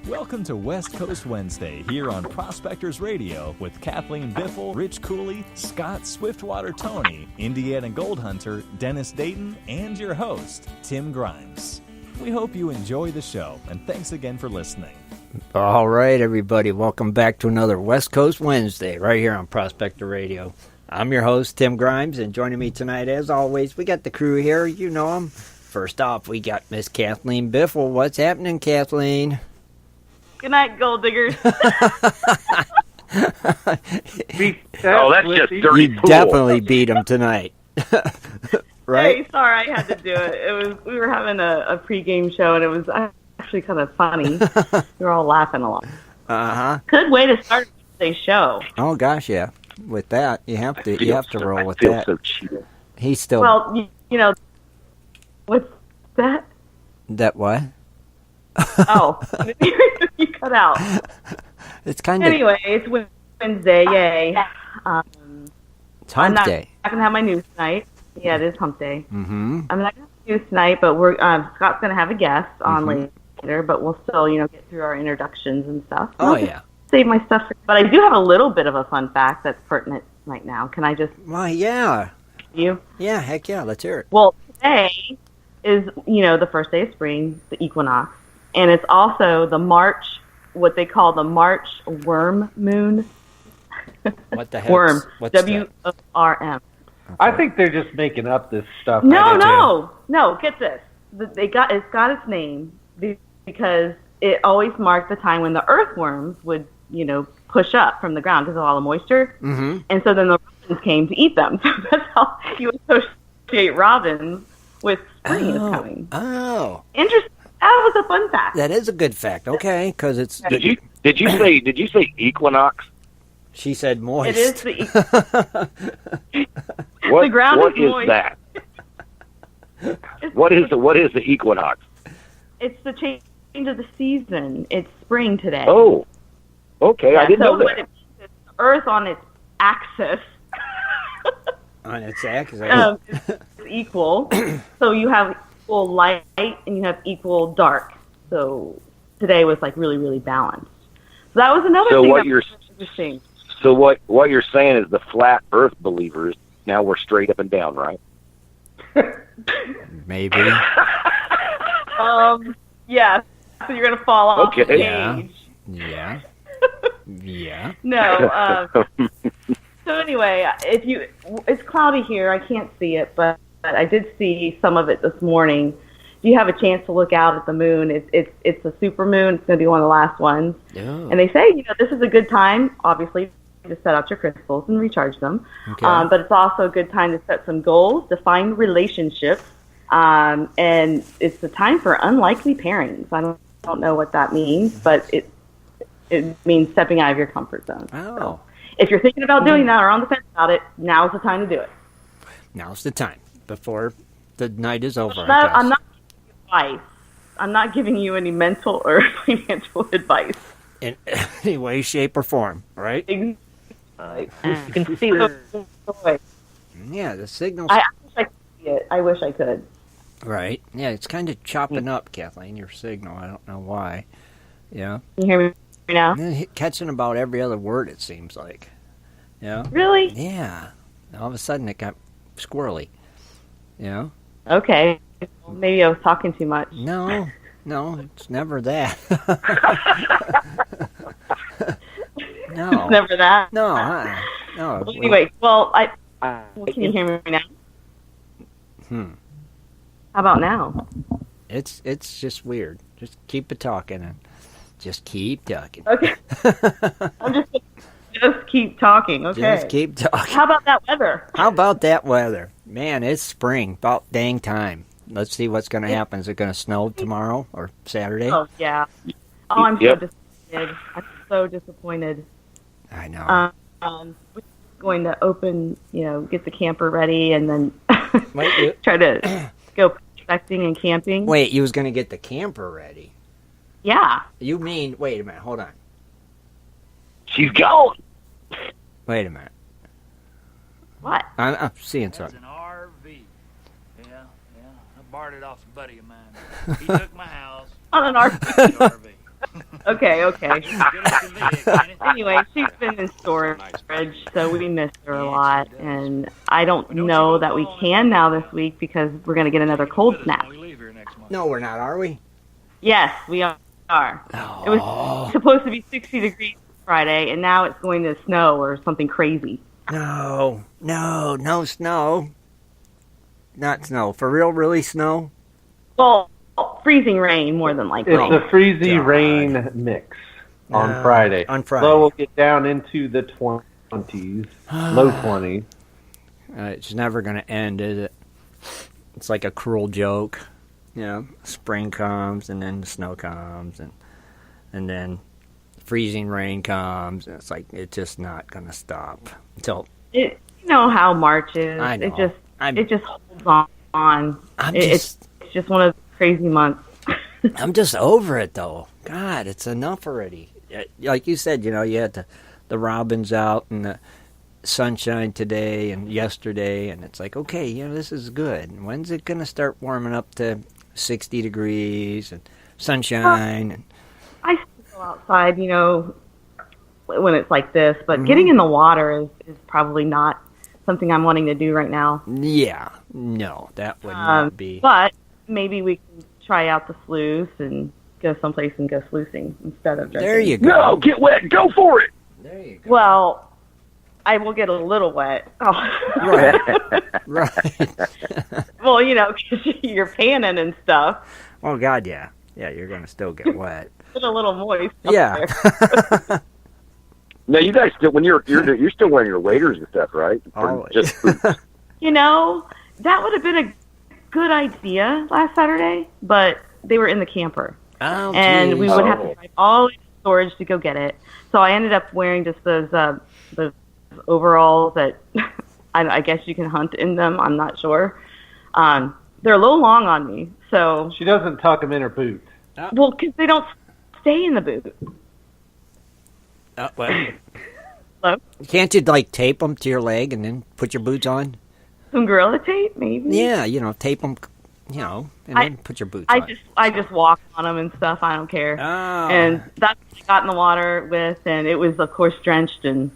Welcome to West Coast Wednesday here on Prospectors Radio with Kathleen Biffle, Rich Cooley, Scott Swiftwater Toney, Indiana Gold Hunter Dennis Dayton, and your host, Tim Grimes. We hope you enjoy the show, and thanks again for listening. All right, everybody, welcome back to another West Coast Wednesday right here on Prospector Radio. I'm your host, Tim Grimes, and joining me tonight, as always, we got the crew here. You know them. First off, we got Miss Kathleen Biffle. What's happening, Kathleen? Good night, gold diggers. Oh, that's just dirty You definitely beat him tonight. Right? Hey, sorry I had to do it. We were having a pregame show, and it was actually kind of funny. We were all laughing a lot. Uh-huh. Good way to start today's show. Oh, gosh, yeah. With that, you have to roll with that. So cheated. He's still... Well, you know, what's that? That what? Oh, you cut out. It's kind of... Anyway, it's Wednesday, yay. It's hump day. I'm not going to have my news tonight. Yeah, it is hump day. Mm-hmm. I'm not going to have news tonight, but Scott's going to have a guest on later, but we'll still, get through our introductions and stuff. Oh, yeah. Save my stuff. But I do have a little bit of a fun fact that's pertinent right now. Can I just... Why, yeah. You? Yeah, heck yeah, let's hear it. Well, today is, the first day of spring, the equinox. And it's also what they call the March worm moon. What the heck? Worm. What's W-O-R-M. I think they're just making up this stuff. No, get this. It's got its name because it always marked the time when the earthworms would, push up from the ground because of all the moisture. Mm-hmm. And so then the robins came to eat them. So that's how you associate robins with spring is coming. Oh. Interesting. That was a fun fact. That is a good fact. Okay, because it's... Did you say equinox? She said moist. It is the The ground what is is moist. that? What is the equinox? It's the change of the season. It's spring today. Oh, okay. I didn't know what that. it means is Earth on its axis On its axis. is equal. So you have equal light and you have equal dark. So today was like really, really balanced. So that was another thing that was interesting. So what you're saying is the flat Earth believers now we're straight up and down, right? Maybe. Yeah. So you're gonna fall off the page. Yeah. Yeah. No. So anyway, it's cloudy here. I can't see it, but I did see some of it this morning. If you have a chance to look out at the moon, it's a super moon. It's going to be one of the last ones. Oh. And they say, this is a good time, obviously, to set out your crystals and recharge them. Okay. But it's also a good time to set some goals, define relationships, and it's the time for unlikely pairings. I don't know what that means, but it means stepping out of your comfort zone. Oh. So if you're thinking about doing that or on the fence about it, now's the time to do it. Now's the time before the night is over. I'm not giving you advice. I'm not giving you any mental or financial advice. In any way, shape, or form, right? You can see the voice. Yeah, the signal's... I wish I could see it. I wish I could. Right. Yeah, it's kind of chopping up, Kathleen, your signal. I don't know why. Yeah. Can you hear me now? Catching about every other word, it seems like. Yeah. Really? Yeah. All of a sudden, it got squirrely. Yeah. Okay. Well, maybe I was talking too much. No, it's never that. No. It's never that? No. No. Well, anyway, can you hear me now? How about now? It's just weird. Just keep it talking and just keep talking. Okay. I'm just keep talking, okay. Just keep talking. How about that weather? How about that weather? Man, it's spring. About dang time. Let's see what's going to happen. Is it going to snow tomorrow or Saturday? Oh, yeah. Oh, I'm so disappointed. I'm so disappointed. I know. We're going to open, get the camper ready and then try to go prospecting and camping. Wait, you was going to get the camper ready? Yeah. You mean, wait a minute, hold on. She's gone. Wait a minute. What? I'm seeing something. It's an RV. Yeah. A borrowed it off a buddy of mine. He took my house. On an RV. Okay. Okay. Anyway, she's been in storage, so we miss her a lot. And I don't know that we can now this week because we're going to get another cold snap. No, we're not, are we? Yes, we are. Oh. It was supposed to be 60 degrees Friday, and now it's going to snow or something crazy. No snow. Not snow. For real, really snow? Well, freezing rain more than likely. It's a freezy rain mix on Friday. So we'll get down into the 20s, low 20s. It's never going to end, is it? It's like a cruel joke. You know, spring comes, and then the snow comes, and then freezing rain comes, and it's like, it's just not going to stop until... You know how March is. I know. It just holds on. It's just one of the crazy months. I'm just over it, though. God, it's enough already. Like you said, you know, you had the robins out and the sunshine today and yesterday, and it's like, okay, you know, this is good. When's it going to start warming up to 60 degrees and sunshine? And I still go outside, you know, when it's like this, but getting in the water is probably not something I'm wanting to do right now. Yeah, no, that would not be. But maybe we can try out the sluice and go someplace and go sluicing instead of dredging. There you go. No, get wet. Go for it. There you go. Well, I will get a little wet. Oh. Right. Well, you know, because you're panning and stuff. Oh, God, yeah. Yeah, you're going to still get wet. It's a little moist. Yeah. Now, you guys still, when you're still wearing your waders and stuff, right? Always. Just boots. You know, that would have been a good idea last Saturday, but they were in the camper. Oh, and we would have Oh. to drive all the way to storage to go get it. So I ended up wearing just those overalls that I guess you can hunt in them. I'm not sure. They're a little long on me, so She doesn't tuck them in her boots. well, because they don't stay in the boot. Well, Hello? can't you, like, tape them to your leg and then put your boots on? Some gorilla tape, maybe. Yeah, you know, tape them, you know, and then put your boots on. I just walk on them and stuff. I don't care. Oh. And that's what I got in the water with, and it was, of course, drenched. And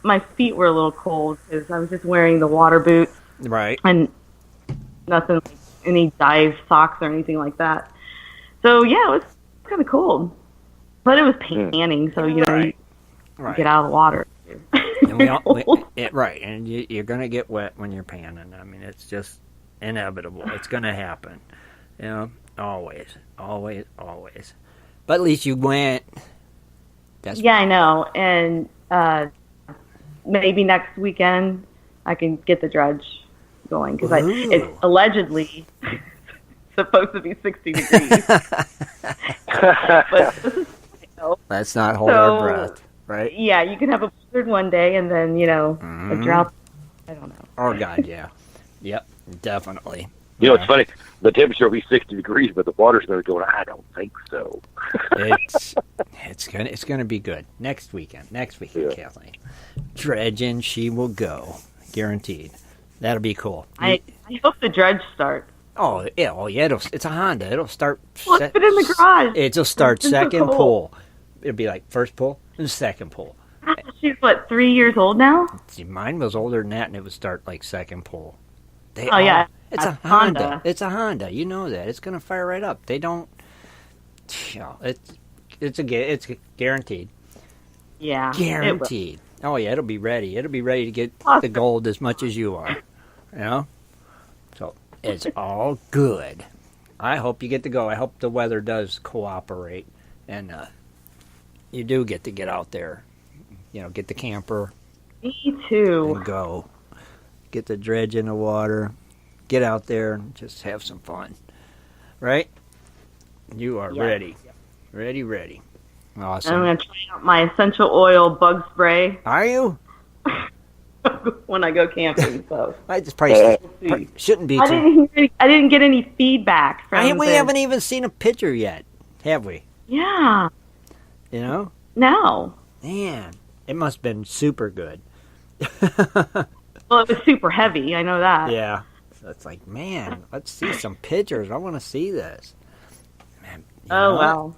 my feet were a little cold because I was just wearing the water boots Right. and nothing like any dive socks or anything like that. So yeah, it was kind of cold, but it was panning, so you know, you get out of the water. And right, and you're going to get wet when you're panning. I mean, it's just inevitable. It's going to happen. You know, always. But at least you went. Yeah, I know. And maybe next weekend I can get the dredge going because it's allegedly supposed to be 60 degrees. But this is, you know, let's not hold our breath, right? Yeah, you can have a blizzard one day and then, you know, a drought. I don't know. Oh, God, yeah. Yep, definitely. You know, it's funny. The temperature will be 60 degrees, but the water's going to go, I don't think so. It's gonna be good. Next weekend, Yeah. Kathleen. Dredging, she will go. Guaranteed. That'll be cool. I hope the dredge starts. Oh, yeah, it's a Honda. It'll start... Well, it's been in the garage. It'll start It's been so second cold. pull. It'll be like first pull and second pull. She's, what, 3 years old now? See, mine was older than that, and it would start like second pull. Yeah. It's a Honda. It's a Honda. You know that. It's going to fire right up. They don't... You know, it's guaranteed. Yeah. Guaranteed. Oh, yeah, it'll be ready. It'll be ready to get the gold as much as you are. You know? So, it's all good. I hope you get to go. I hope the weather does cooperate. And you do get to get out there. You know, get the camper. Me too. And go. Get the dredge in the water. Get out there and just have some fun. Right? You are ready. Ready. Awesome. I'm going to try out my essential oil bug spray Are you? when I go camping. So I just probably shouldn't be. I didn't get any feedback from We haven't even seen a picture yet, have we? Yeah. You know? No. Man, it must have been super good. Well, it was super heavy. I know that. Yeah. It's like, man, let's see some pictures. I want to see this. Man, wow.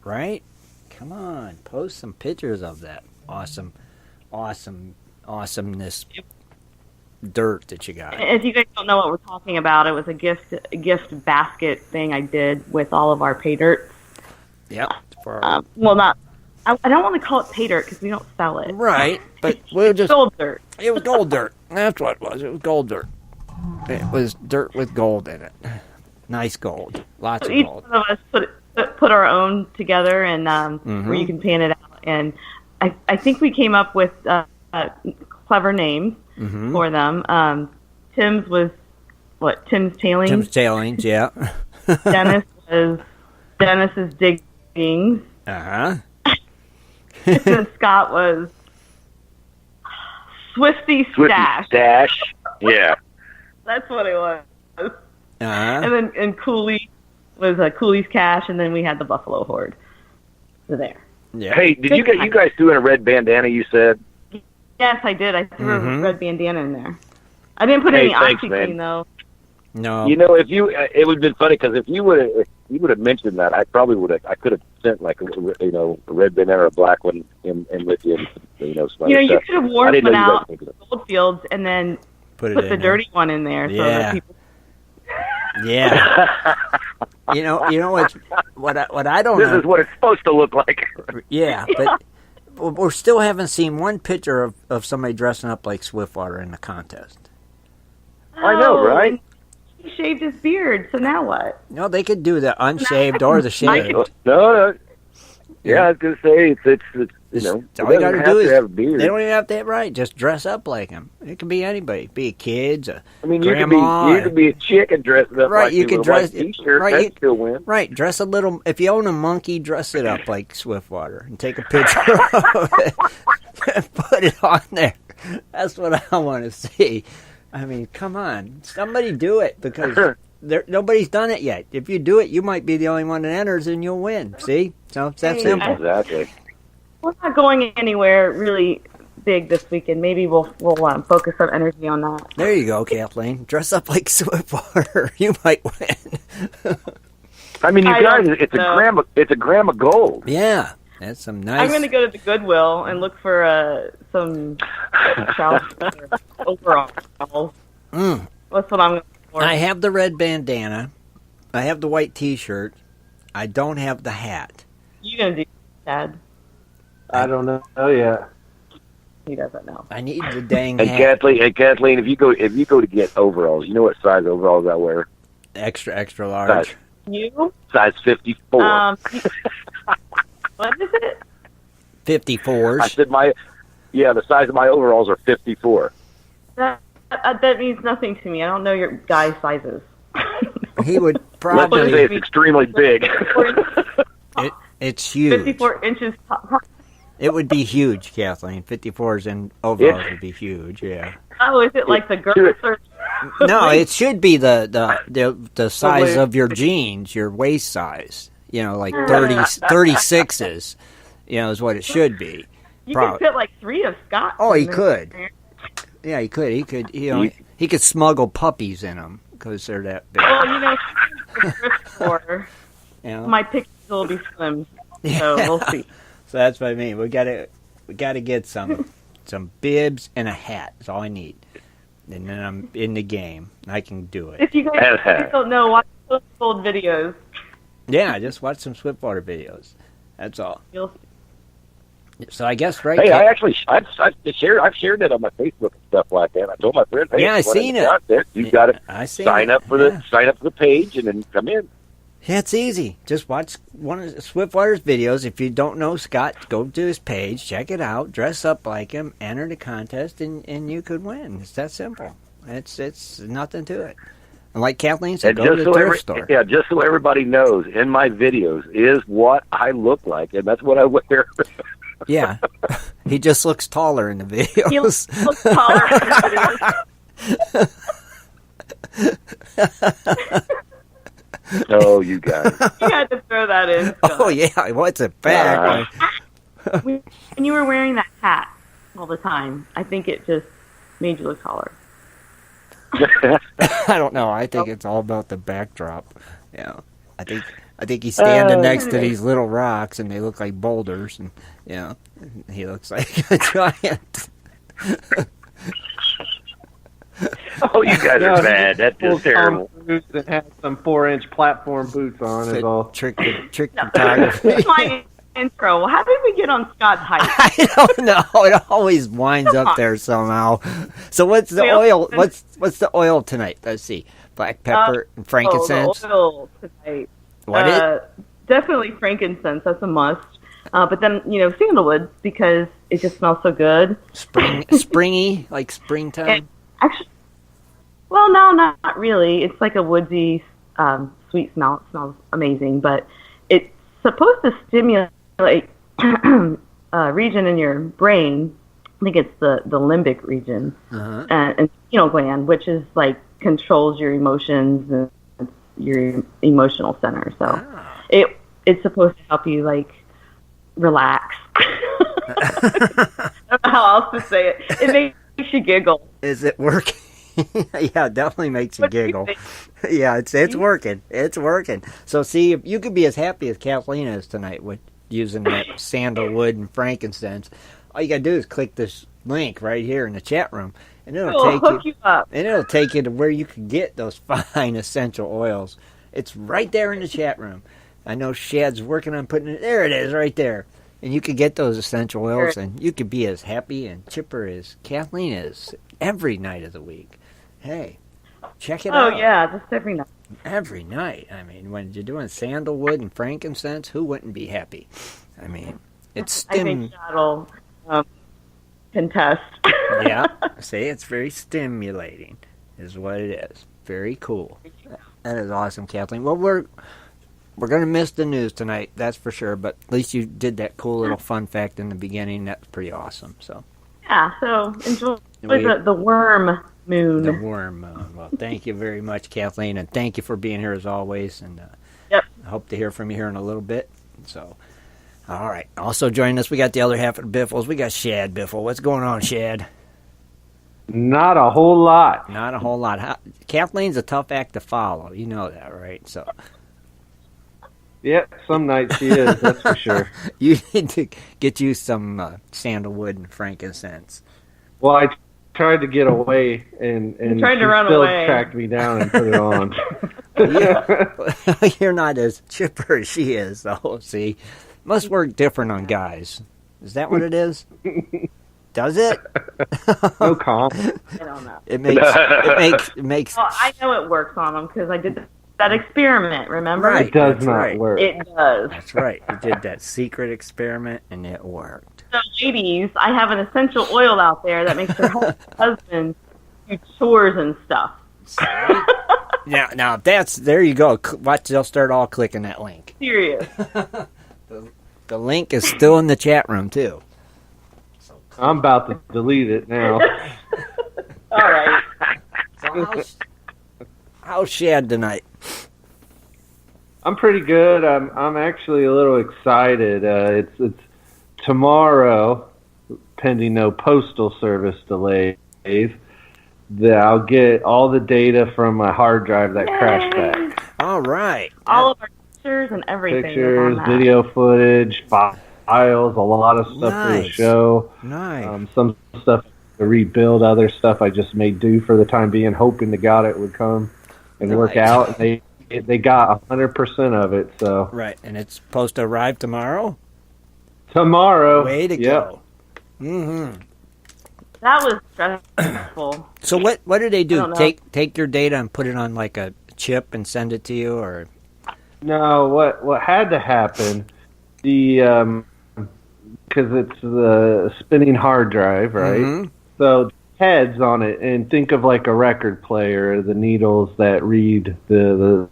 Right? Come on, post some pictures of that awesomeness dirt that you got. If you guys don't know what we're talking about, it was a gift basket thing I did with all of our pay dirt. Yep. Well, not. I don't want to call it pay dirt because we don't sell it. Right, but we'll just gold dirt. It was gold dirt. That's what it was. It was gold dirt. It was dirt with gold in it. Nice gold. Lots of each gold. One of us put our own together, and where you can pan it out. And I think we came up with clever names for them. Tim's was Tim's Tailings. Tim's Tailings, yeah. Dennis was Dennis's Diggings. And Scott was Swifty Stash. Stash. Yeah. That's what it was. And Cooley was Cooley's Cash, and then we had the Buffalo Horde. So there. Yeah. Hey, did you guys do in a red bandana? You said. Yes, I did. I threw a red bandana in there. I didn't put any OxyClean though. No. You know, it would have been funny because if you would have mentioned that, I probably would have. I could have sent like a red bandana or a black one in with you. You could have worn one out Goldfields and then put the dirty one in there. So that people. Yeah. you know what I don't know. This is what it's supposed to look like. Yeah, but we still haven't seen one picture of somebody dressing up like Swiftwater in the contest. I know, right? He shaved his beard, so now what? No, they could do the unshaved or the shaved. No. Yeah, I was gonna say it's all you gotta do is have a beard. They don't even have to have right. Just dress up like him. It can be anybody. Be a kid, grandma. You could be a chick and dress up like you could dress T-shirt. Right, that still win. Right, dress a little. If you own a monkey, dress it up like Swiftwater and take a picture of it and put it on there. That's what I want to see. I mean, come on, somebody do it because nobody's done it yet. If you do it, you might be the only one that enters and you'll win. See, so it's that simple. Exactly. We're not going anywhere really big this weekend. Maybe we'll focus some energy on that. There you go, Kathleen. Dress up like Swiftwater. You might win. I mean, you guys, it's a gram of gold. Yeah, that's some nice. I'm going to go to the Goodwill and look for some overalls. That's what I'm going for. I have the red bandana. I have the white T-shirt. I don't have the hat. You going to do that, Chad? I don't know yet. He doesn't know. I need the dang hat. Kathleen, if you go to get overalls, you know what size overalls I wear? Extra large. Size 54. What is it? 54s. I said the size of my overalls are 54. That means nothing to me. I don't know your guy's sizes. He would probably. Let's say it's extremely big. It's huge. 54 inches tall. It would be huge, Kathleen. 54s and overalls would be huge. Yeah. Oh, is it like the girls? No, it should be the size of your jeans, your waist size. Like 36s. Is what it should be. You could fit like 3 of Scott's. Oh, he could. Yeah, he could. He could. He could smuggle puppies in them because they're that big. Well, thrift store. My pictures will be slim, so we'll see. So that's what I mean. We gotta get some bibs and a hat. That's all I need, and then I'm in the game. I can do it. If you guys don't know, watch those old videos. Yeah, just watch some Swiftwater videos. That's all. You'll see. So I guess right. Hey, I've shared it on my Facebook and stuff like that. I told my friend, hey, I seen it. You got to sign up for the page and then come in. Yeah, it's easy. Just watch one of Swiftwater's videos. If you don't know Scott, go to his page, check it out, dress up like him, enter the contest, and you could win. It's that simple. It's nothing to it. And like Kathleen said, go to the thrift store. Yeah, just so everybody knows, in my videos is what I look like, and that's what I wear. Yeah. He just looks taller in the videos. He looks taller in the videos. Oh, you guys. You had to throw that in. Oh, yeah. What's a fact? When you were wearing that hat all the time, I think it just made you look taller. I don't know. I think it's all about the backdrop. Yeah, I think he's standing next to these little rocks, and they look like boulders, and he looks like a giant. Oh, you guys are bad. That's just terrible. That has some 4-inch platform boots on is all. Trick photography. That's my intro. How did we get on Scott's height? I don't know. It always winds up there somehow. So what's the oil? What's the oil tonight? Let's see. Black pepper and frankincense. The oil tonight. What definitely frankincense. That's a must. But then sandalwood because it just smells so good. Springy, like springtime. Actually, well, no, not really. It's like a woodsy, sweet smell. It smells amazing, but it's supposed to stimulate a region in your brain. I think it's the limbic region, and pineal gland, which is like controls your emotions and your emotional center. So it's supposed to help you like relax. I don't know how else to say it. It makes you giggle. Is it working? Yeah, it definitely makes you giggle. Yeah, it's working. It's working. So see, if you could be as happy as Kathleen is tonight with using that sandalwood and frankincense, all you gotta do is click this link right here in the chat room, and it'll hook you up. And it'll take you to where you can get those fine essential oils. It's right there in the chat room. I know Shad's working on putting it. There it is, right there. And you could get those essential oils, and you could be as happy and chipper as Kathleen is every night of the week. Hey, check it out. Oh, yeah, just every night. Every night. I mean, when you're doing sandalwood and frankincense, who wouldn't be happy? I mean, it's I think that'll contest. Yeah, see, it's very stimulating is what it is. Very cool. That is awesome, Kathleen. Well, we're going to miss the news tonight, that's for sure, but at least you did that cool little fun fact in the beginning. That's pretty awesome. So yeah, so enjoy the worm moon. The worm moon. Well, thank you very much, Kathleen, and thank you for being here as always. And I hope to hear from you here in a little bit. So, all right. Also joining us, we got the other half of the Biffles. We got Shad Biffle. What's going on, Shad? Not a whole lot. Not a whole lot. Kathleen's a tough act to follow. You know that, right? So. Yep, some nights she is, that's for sure. You need to get you some sandalwood and frankincense. Well, I tried to get away, and she still tracked me down and put it on. You're not as chipper as she is, though, see? Must work different on guys. Is that what it is? Does it? No comment. I don't know. It makes. Well, I know it works on them because I did that experiment, remember? Right, it does not work. It does. That's right. You did that secret experiment, and it worked. So, ladies, I have an essential oil out there that makes your husband do chores and stuff. Now there you go. Watch, they'll start all clicking that link. Serious. The link is still in the chat room, too. I'm about to delete it now. All right. So how's Shad tonight? I'm pretty good. I'm actually a little excited. It's tomorrow, pending no postal service delays, that I'll get all the data from my hard drive that crashed back. All right. All of our pictures and everything. Pictures, video footage, files, a lot of stuff for the show. Nice. Some stuff to rebuild, other stuff I just made do for the time being, hoping to God it would come and work out. And they got 100% of it. So right, and it's supposed to arrive tomorrow. Tomorrow. Way to go. Mm-hmm. That was stressful. So what do they do? Take your data and put it on like a chip and send it to you, or? No, what had to happen, because it's the spinning hard drive, right? Mm-hmm. So heads on it, and think of like a record player, the needles that read the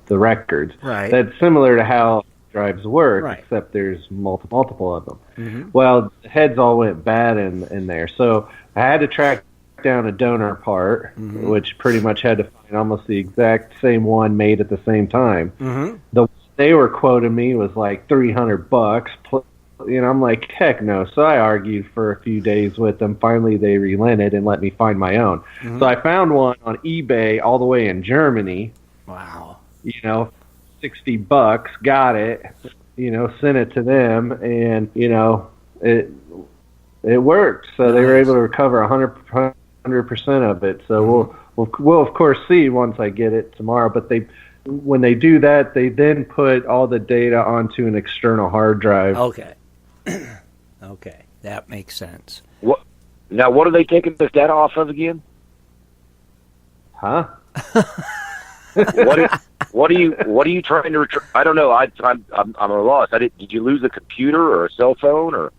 records. Right. That's similar to how drives work, right, except there's multiple of them. Mm-hmm. Well, the heads all went bad in there, so I had to track down a donor part, mm-hmm, which pretty much had to find almost the exact same one made at the same time. Mm-hmm. The they were quoting me was like $300, I'm like, heck no. So I argued for a few days with them. Finally, they relented and let me find my own. So I found one on eBay all the way in Germany. Wow. $60, got it, sent it to them, and, it worked. So they were able to recover 100% of it. So we'll of course see once I get it tomorrow. But when they do that, they then put all the data onto an external hard drive. Okay. Okay, that makes sense. What are they taking this data off of again? Huh? What are you trying to retrieve? I don't know. I'm a loss. Did you lose a computer or a cell phone or?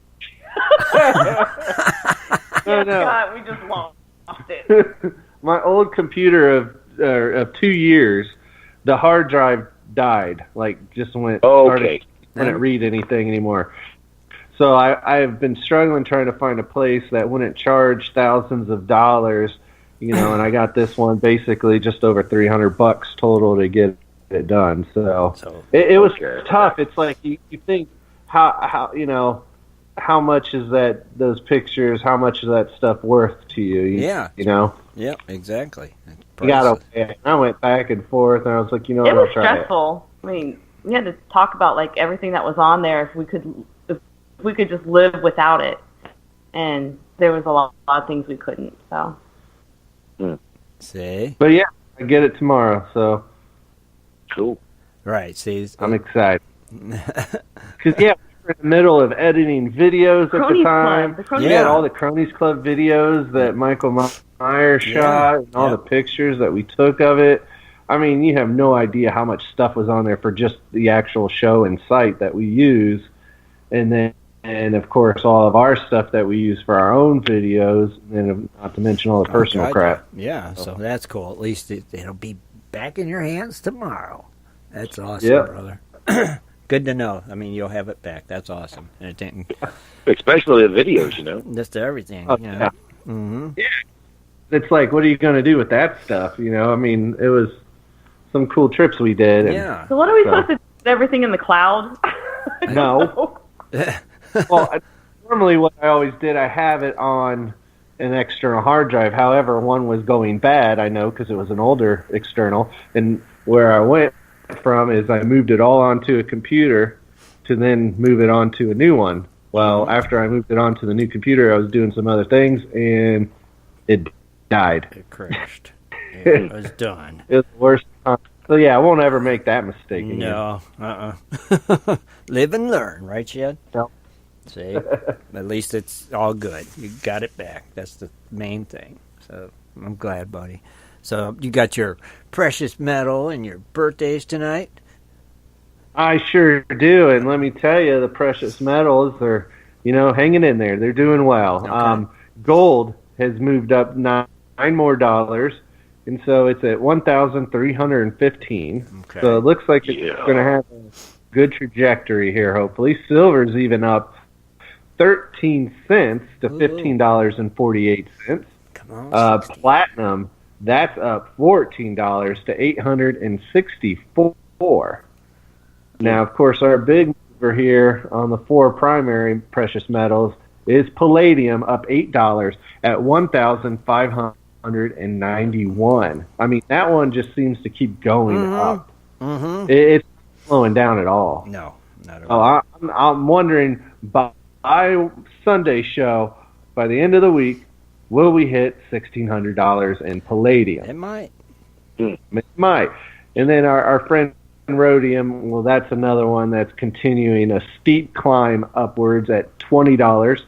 No. God, we just lost it. My old computer of 2 years, the hard drive died. Like just wouldn't read anything anymore. So I've been struggling trying to find a place that wouldn't charge thousands of dollars, and I got this one basically just over $300 total to get it done. So it was tough. It's like you think how much is those pictures? How much is that stuff worth to you? Yeah. Yeah, exactly. I went back and forth, and I was like, it was stressful. I mean, we had to talk about like everything that was on there. If we could just live without it, and there was a lot of things we couldn't. So. See. But yeah, I get it tomorrow. So. Cool. Right. See. I'm excited. Because we're in the middle of editing videos at the time. We had all the Cronies Club videos that Michael Myers shot, and all the pictures that we took of it. I mean, you have no idea how much stuff was on there for just the actual show and site that we use. And of course, all of our stuff that we use for our own videos, and not to mention all the personal crap. Yeah, so that's cool. At least it'll be back in your hands tomorrow. That's awesome, brother. Good to know. I mean, you'll have it back. That's awesome. And it didn't... Especially the videos, Just everything. Yeah. Mm-hmm. Yeah. It's like, what are you going to do with that stuff? I mean, it was some cool trips we did. So what are we supposed to do with everything in the cloud? No. Well, normally what I always did, I have it on an external hard drive. However, one was going bad, I know, because it was an older external. And where I went from is I moved it all onto a computer to then move it onto a new one. Well, after I moved it onto the new computer, I was doing some other things, and it died. It crashed. It was done. It was the worst time. So, yeah, I won't ever make that mistake again. No. Live and learn, right, Shad? No. See? At least it's all good. You got it back. That's the main thing. So I'm glad, buddy. So you got your precious metal and your birthdays tonight? I sure do. And let me tell you, the precious metals are, hanging in there. They're doing well. Okay. Gold has moved up $9 more. And so it's at 1,315. Okay. So it looks like it's going to have a good trajectory here, hopefully. Silver's even up 13 cents to $15.48. Come on. Platinum, that's up $14 to $864. Now, of course, our big mover here on the four primary precious metals is palladium, up $8 at $1,591. I mean, that one just seems to keep going up. Mm-hmm. It's not slowing down at all. No, not at all. I'm wondering, by Sunday show, by the end of the week, will we hit $1,600 in palladium? It might. It might. And then our friend rhodium, well, that's another one that's continuing a steep climb upwards at $20,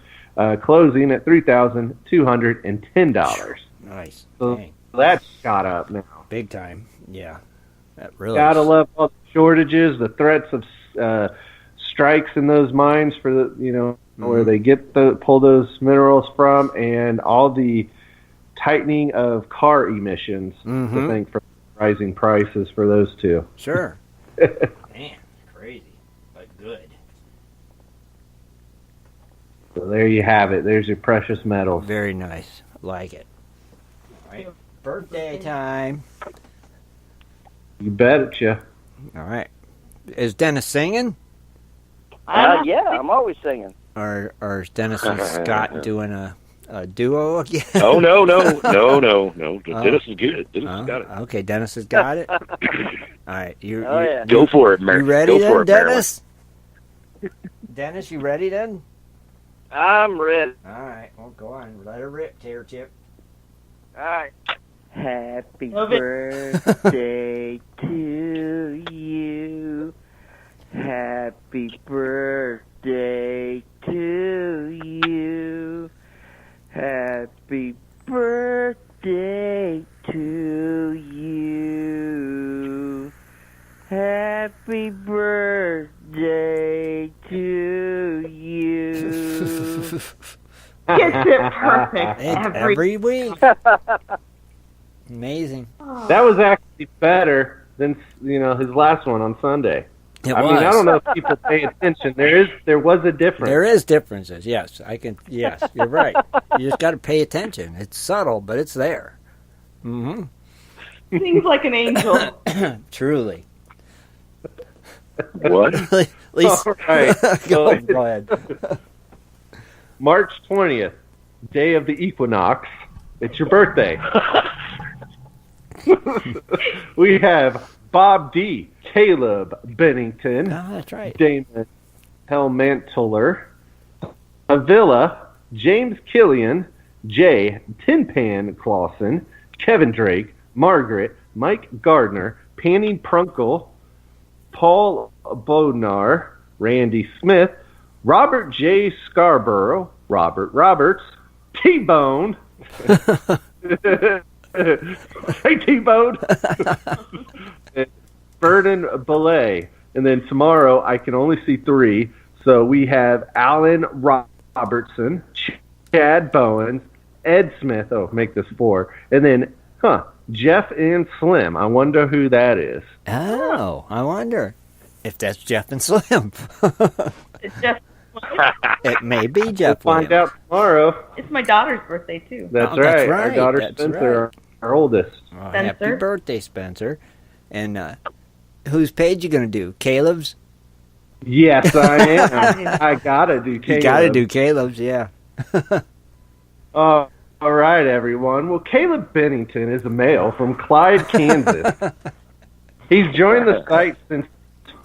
closing at $3,210. Nice. So that's shot up now. Big time. Yeah. That really Gotta love all the shortages, the threats of strikes in those mines for the, where they pull those minerals from, and all the tightening of car emissions. I think for rising prices for those two. Sure. Man, crazy, but good. So there you have it. There's your precious metals. Very nice. Like it. All right. Birthday time. You betcha. All right. Is Dennis singing? Yeah, I'm always singing. Or is Dennis and Scott doing a duo again? Oh, no. Dennis is good. Dennis has got it. Okay, Dennis has got it. All right, Yeah. Go for it, Mary. You ready Go then, for it, Dennis? Dennis, you ready then? I'm ready. All right, well, go on. Let her rip, Tear Chip. All right. Happy Love it. birthday to you. Happy birthday to you. Happy birthday to you. Happy birthday to you. Gets it perfect Every week. Amazing. That was actually better than his last one on Sunday. It I was. mean, I don't know if people pay attention. There was a difference. There is differences. Yes, Yes, you're right. You just got to pay attention. It's subtle, but it's there. Mm-hmm. Seems like an angel. Truly. What? At least. All right. Go ahead. March 20th, day of the equinox. It's your birthday. We have Bob D., Caleb Bennington, Oh, that's right. Damon Helmantler, Avila, James Killian, Jay Tin Pan Clausen, Kevin Drake, Margaret, Mike Gardner, Panning Prunkle, Paul Bodnar, Randy Smith, Robert J. Scarborough, Robert Roberts, T-Bone. Say T-Bone. Burden Belay. And then tomorrow I can only see 3. So we have Alan Robertson, Chad Bowens, Ed Smith. Oh, make this 4. And then, Jeff and Slim. I wonder who that is. Oh, I wonder if that's Jeff and Slim. It's just It may be Jeff. We'll find Williams. out tomorrow. it's my daughter's birthday too. That's, Oh, that's right. right. Our daughter That's Spencer, right. our oldest. Oh, Spencer. happy birthday, Spencer. And whose page you going to do? Caleb's? Yes, I am. I gotta do Caleb. You got to do Caleb's, yeah. All right, everyone. Well, Caleb Bennington is a male from Clyde, Kansas. He's joined the site since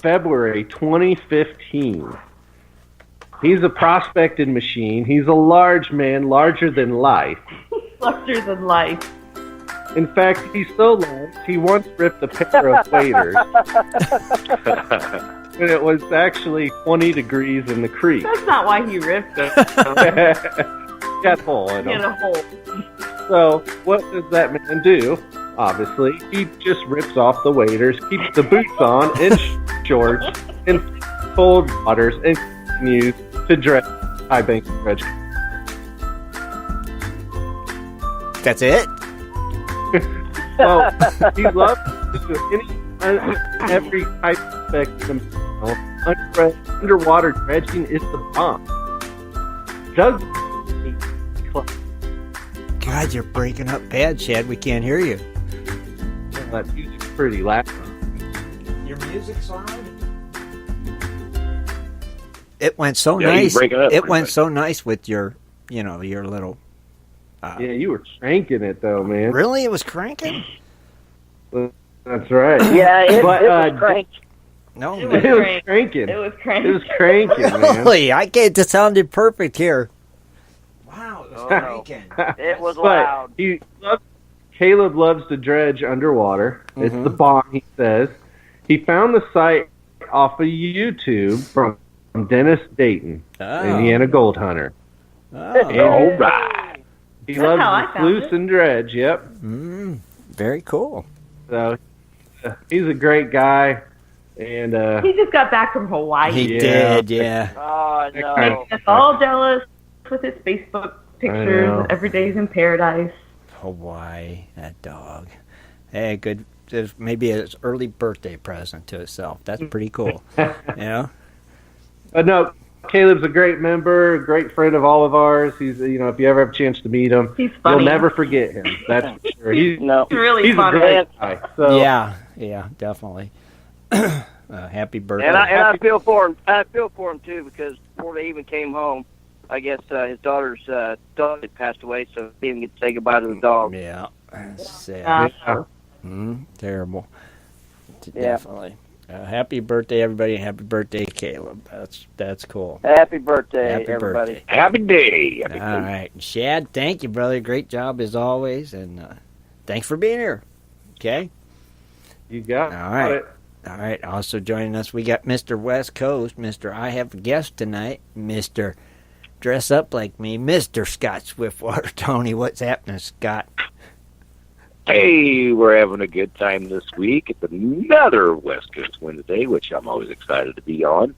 February 2015. He's a prospected machine. He's a large man, larger than life. Larger than life. In fact, he's so large, he once ripped a pair of waders. When it was actually 20 degrees in the creek. That's not why he ripped it. Got a hole in He had him. a hole. So, what does that man do? Obviously, he just rips off the waders, keeps the boots on and shorts, in cold waters, and continues to dredge high bank dredge. That's it? So, he loves to do every type of spectrum. Underwater dredging is the bomb. Does God, you're breaking up bad, Chad. We can't hear you. that music's pretty loud. Your music's loud? It went so Yeah, you nice. break it up It pretty went much. so nice with your little... Yeah, you were cranking it though, man. Really? It was cranking? That's right. Yeah, it But, was cranked. No, It man. It was crank. cranking. It was It cranky. was cranking, man. Really? I can't... It sounded perfect here. Wow, it was Oh, cranking. It was But loud. Caleb loves to dredge underwater. It's the bomb, he says. He found the site off of YouTube from Dennis Dayton, Indiana Gold Hunter. Oh. All right. He That's loves how I to found sluice it. and dredge, yep. Very cool. So he's a great guy. And He just got back from Hawaii. He Yeah. did, yeah. Oh, Making no. us all jealous with his Facebook pictures. know. Every day's in paradise. Hawaii, that dog. Hey, good. There's maybe his early birthday present to itself. That's pretty cool. You know? But no, Caleb's a great member, a great friend of all of ours. He's, if you ever have a chance to meet him, He's funny. you'll never forget him. That's for sure. No. He's really He's a funny. great guy. So, Yeah, definitely. Happy birthday. And I feel for him. I feel for him too, because before they even came home, I guess his daughter's dog had passed away, so he didn't get to say goodbye to the dog. Yeah, sad. Terrible. Yeah. Definitely. Happy birthday, everybody! Happy birthday, Caleb. That's cool. Happy birthday, Happy everybody. birthday. Happy day. Happy All day. right, Shad. Thank you, brother. Great job as always, and thanks for being here. Okay. You got All right. it. All right. Also joining us, we got Mr. West Coast, Mr. I Have a Guest tonight, Mr. Dress Up Like Me, Mr. Scott Swiftwater. Toney, what's happening, Scott? Hey, we're having a good time this week. It's another West Coast Wednesday, which I'm always excited to be on.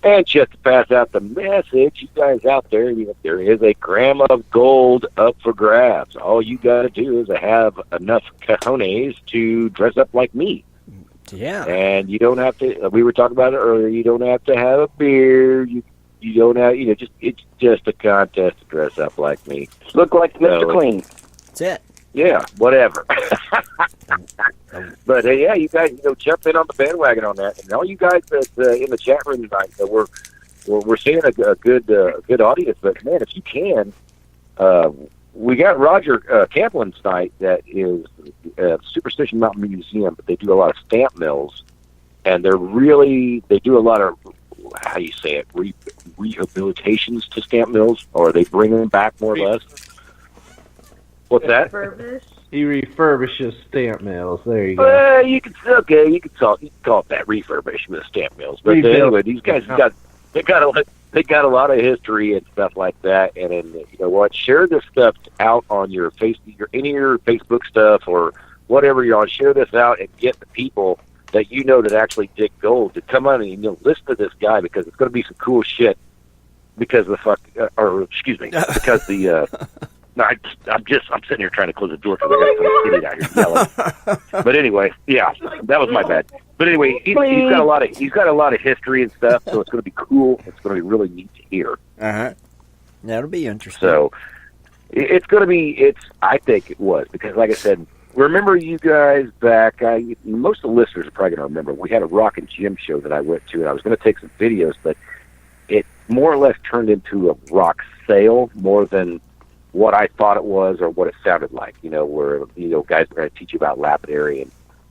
And just to pass out the message, you guys out there, there is a gram of gold up for grabs. All you got to do is have enough cojones to dress up like me. Yeah. And you don't have to, we were talking about it earlier, you don't have to have a beard. You don't have, it's just a contest to dress up like me. Look like Mr. Clean. That's it. Yeah, whatever. But yeah, you guys, jump in on the bandwagon on that, and all you guys that in the chat room tonight, we're seeing a good audience. But man, if you can, we got Roger Kaplan tonight. That is Superstition Mountain Museum, but they do a lot of stamp mills, and they do a lot of, how do you say it, rehabilitations to stamp mills, or they bring them back more or less. What's that? He refurbishes stamp mills. There you go. You can call it that, refurbishment of stamp mills. But anyway, these guys they got a lot of history and stuff like that. And then, you know what? Share this stuff out on your Facebook stuff or whatever you're on. Share this out and get the people that that actually dig gold to come on and listen to this guy, because it's going to be some cool shit. Because because the. No, I'm sitting here trying to close the door because I got some idiot out here yelling. But anyway, yeah, that was my bad. But anyway, he's got a lot of history and stuff, so it's going to be cool. It's going to be really neat to hear. That'll be interesting. So it's going to be. I think it was, because, like I said, remember you guys back. Most of the listeners are probably going to remember. We had a rock and gym show that I went to, and I was going to take some videos, but it more or less turned into a rock sale more than what I thought it was or what it sounded like, where, guys are going to teach you about lapidary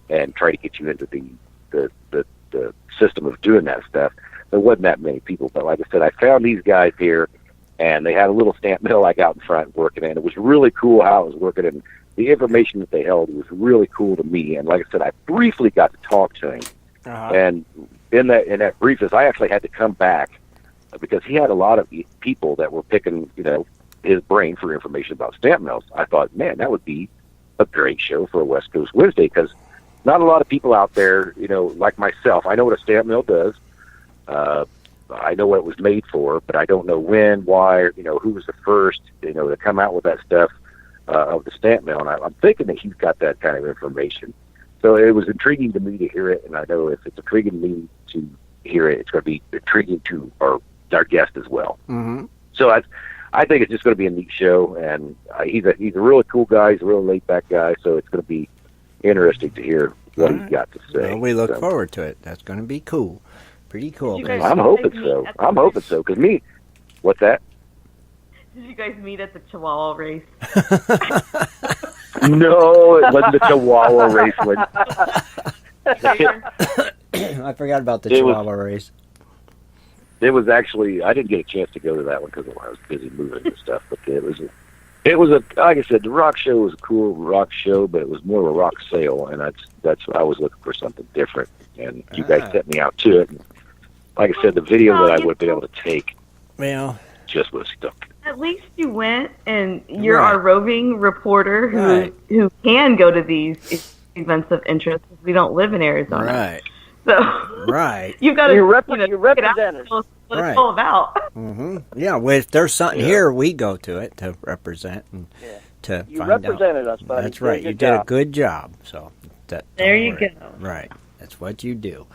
and try to get you into the system of doing that stuff. There wasn't that many people, but like I said, I found these guys here, and they had a little stamp mill like out in front working, and it was really cool how it was working, and the information that they held was really cool to me. And like I said, I briefly got to talk to him, and in that briefness, I actually had to come back because he had a lot of people that were picking, his brain for information about stamp mills. I thought, man, that would be a great show for a West Coast Wednesday, because not a lot of people out there, like myself, I know what a stamp mill does. I know what it was made for, but I don't know when, why, or, who was the first, to come out with that stuff of the stamp mill. And I'm thinking that he's got that kind of information. So it was intriguing to me to hear it, and I know if it's intriguing to me to hear it, it's going to be intriguing to our guest as well. Mm-hmm. So I think it's just going to be a neat show, and he's a really cool guy. He's a real laid-back guy, so it's going to be interesting to hear what he's got to say. Well, we look forward to it. That's going to be cool. Pretty cool. I'm hoping so. Because me, what's that? Did you guys meet at the Chihuahua race? No, it wasn't the Chihuahua race. I forgot about the Chihuahua race. It was actually, I didn't get a chance to go to that one because I was busy moving and stuff. But it was like I said, the rock show was a cool rock show, but it was more of a rock sale, and that's what I was looking for, something different. And you guys set me out to it. And like I said, the video that I would have been able to take, just was stuck. At least you went, and you're our roving reporter who can go to these events of interest, because we don't live in Arizona. Right. So you've got to you represent us. What it's all about. Mm-hmm. Yeah, well, if there's something here, we go to it to represent and to you find out. You represented us, buddy. That's right. You did a good job. So there you go. Right. That's what you do.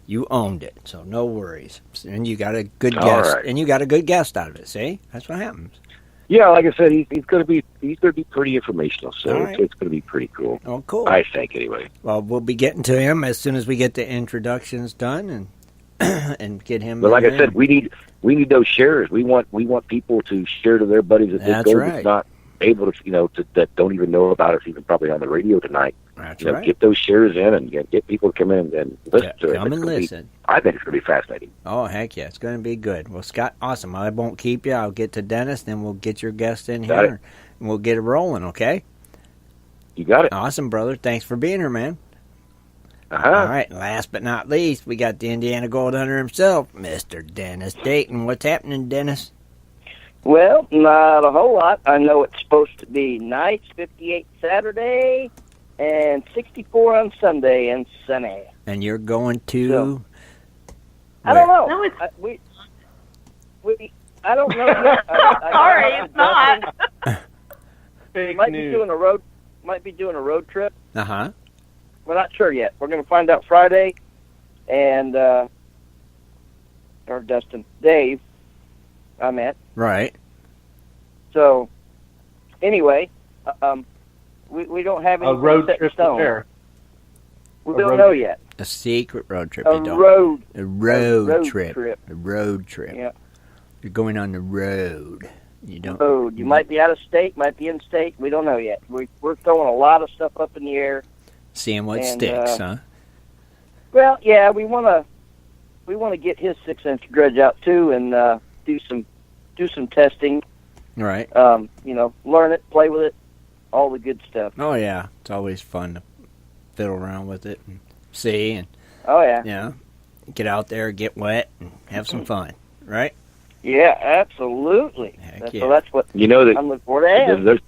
You owned it, so no worries. And you got a good guest, and you got a good guest out of it. See, that's what happens. Yeah, like I said, he's going to be pretty informational, so All right. it's going to be pretty cool. Oh, cool. I think, anyway. Well, we'll be getting to him as soon as we get the introductions done and and get him. But like in I said, we need those shares. We want people to share to their buddies that That's this goes. right. It's not able to, that don't even know about us, even probably on the radio tonight. That's Right. right. Get those shares in and get people to come in and listen to it. Come and It's gonna be- listen. I think it's going to be fascinating. Oh, heck yeah. It's going to be good. Well, Scott, awesome. I won't keep you. I'll get to Dennis, then we'll get your guest in Got here, and we'll get it rolling, okay? You got it. Awesome, brother. Thanks for being here, man. Uh-huh. All right, last but not least, we got the Indiana Gold Hunter himself, Mr. Dennis Dayton. What's happening, Dennis? Well, not a whole lot. I know it's supposed to be nice, 58 Saturday, and 64 on Sunday, and sunny. And you're going to... So, I don't know. No, it's I don't know yet. sorry, it's not. Fake Might news. be doing a road trip. Uh-huh. We're not sure yet. We're going to find out Friday, and or Dave, I meant. Right. So, anyway, we don't have A anything road set in trip stone. there. We A don't road know trip. yet. A secret road trip. A you don't. road. A road road trip. trip. A road trip. Yeah. You're going on the road. You don't. Road. You might be out of state, might be in state. We don't know yet. We're throwing a lot of stuff up in the air. Seeing what And, sticks, huh? Well, yeah, we want to get his 6-inch dredge out too, and do some testing. Right. Learn it, play with it, all the good stuff. Oh, yeah. It's always fun to fiddle around with it and see and, Oh yeah. get out there, get wet, and have some fun. Right? Yeah, absolutely. Heck yeah. So that's what You know that I'm looking forward to.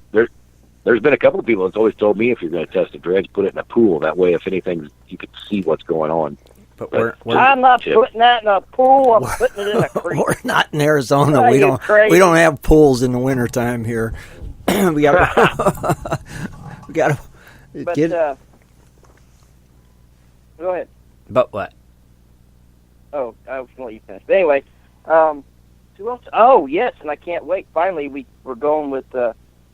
there's been a couple of people that's always told me, if you're going to test a dredge, put it in a pool. That way, if anything, you can see what's going on. But I'm not putting that in a pool. I'm putting it in a creek. we're not in Arizona. Are We you don't crazy? we don't have pools in the wintertime here. we got we got to But get. go ahead. But what? Oh, I was going to let you finish. But anyway, who else? Oh, yes, and I can't wait. Finally, we're going with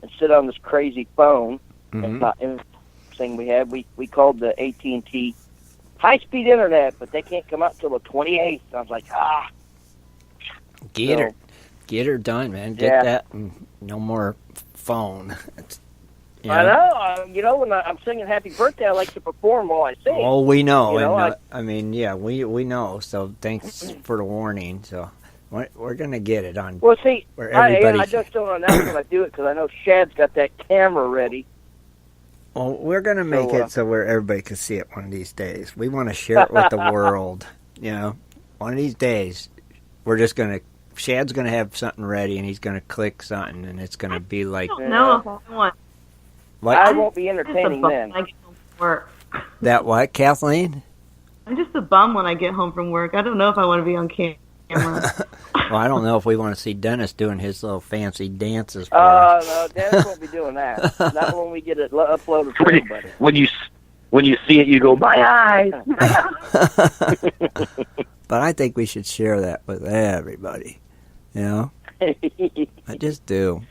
instead on this crazy phone. Mhm. It's not anything we have. We called the AT&T high-speed internet, but they can't come out till the 28th. I was like, Get her done, man. Get Yeah. that. And no more phone. I know. When I'm singing Happy Birthday, I like to perform while I sing. Oh, we know. You know, and, we know. So thanks for the warning. So we're gonna get it on. Well, see, where everybody. I just don't announce when I do it because I know Shad's got that camera ready. Well, we're gonna make So, it so where everybody can see it one of these days. We want to share it with the world. One of these days, we're just gonna. Shad's gonna have something ready, and he's gonna click something, and it's gonna be like. I don't know if I want What? I won't be just a entertaining bum then. when I get home from work. That what, Kathleen? I'm just a bum when I get home from work. I don't know if I want to be on camera. Well, I don't know if we want to see Dennis doing his little fancy dances for us. No, Dennis won't be doing that. Not when we get it uploaded for everybody. When you see it, you go, my eyes. But I think we should share that with everybody. I just do.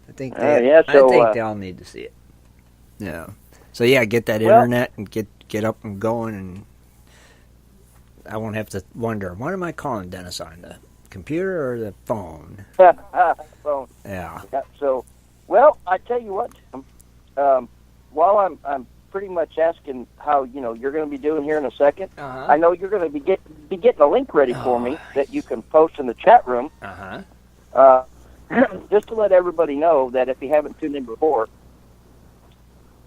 I think yeah, so, I think they all need to see it. Yeah. So yeah, get that Well- internet and get up and going, and I won't have to wonder, what am I calling Dennis on, the computer or the phone? So, Yeah. so, well, I tell you what, while I'm pretty much asking how you're going to be doing here in a second, Uh-huh. I know you're going to be getting a link ready for me that you can post in the chat room. Uh-huh. Just to let everybody know that if you haven't tuned in before,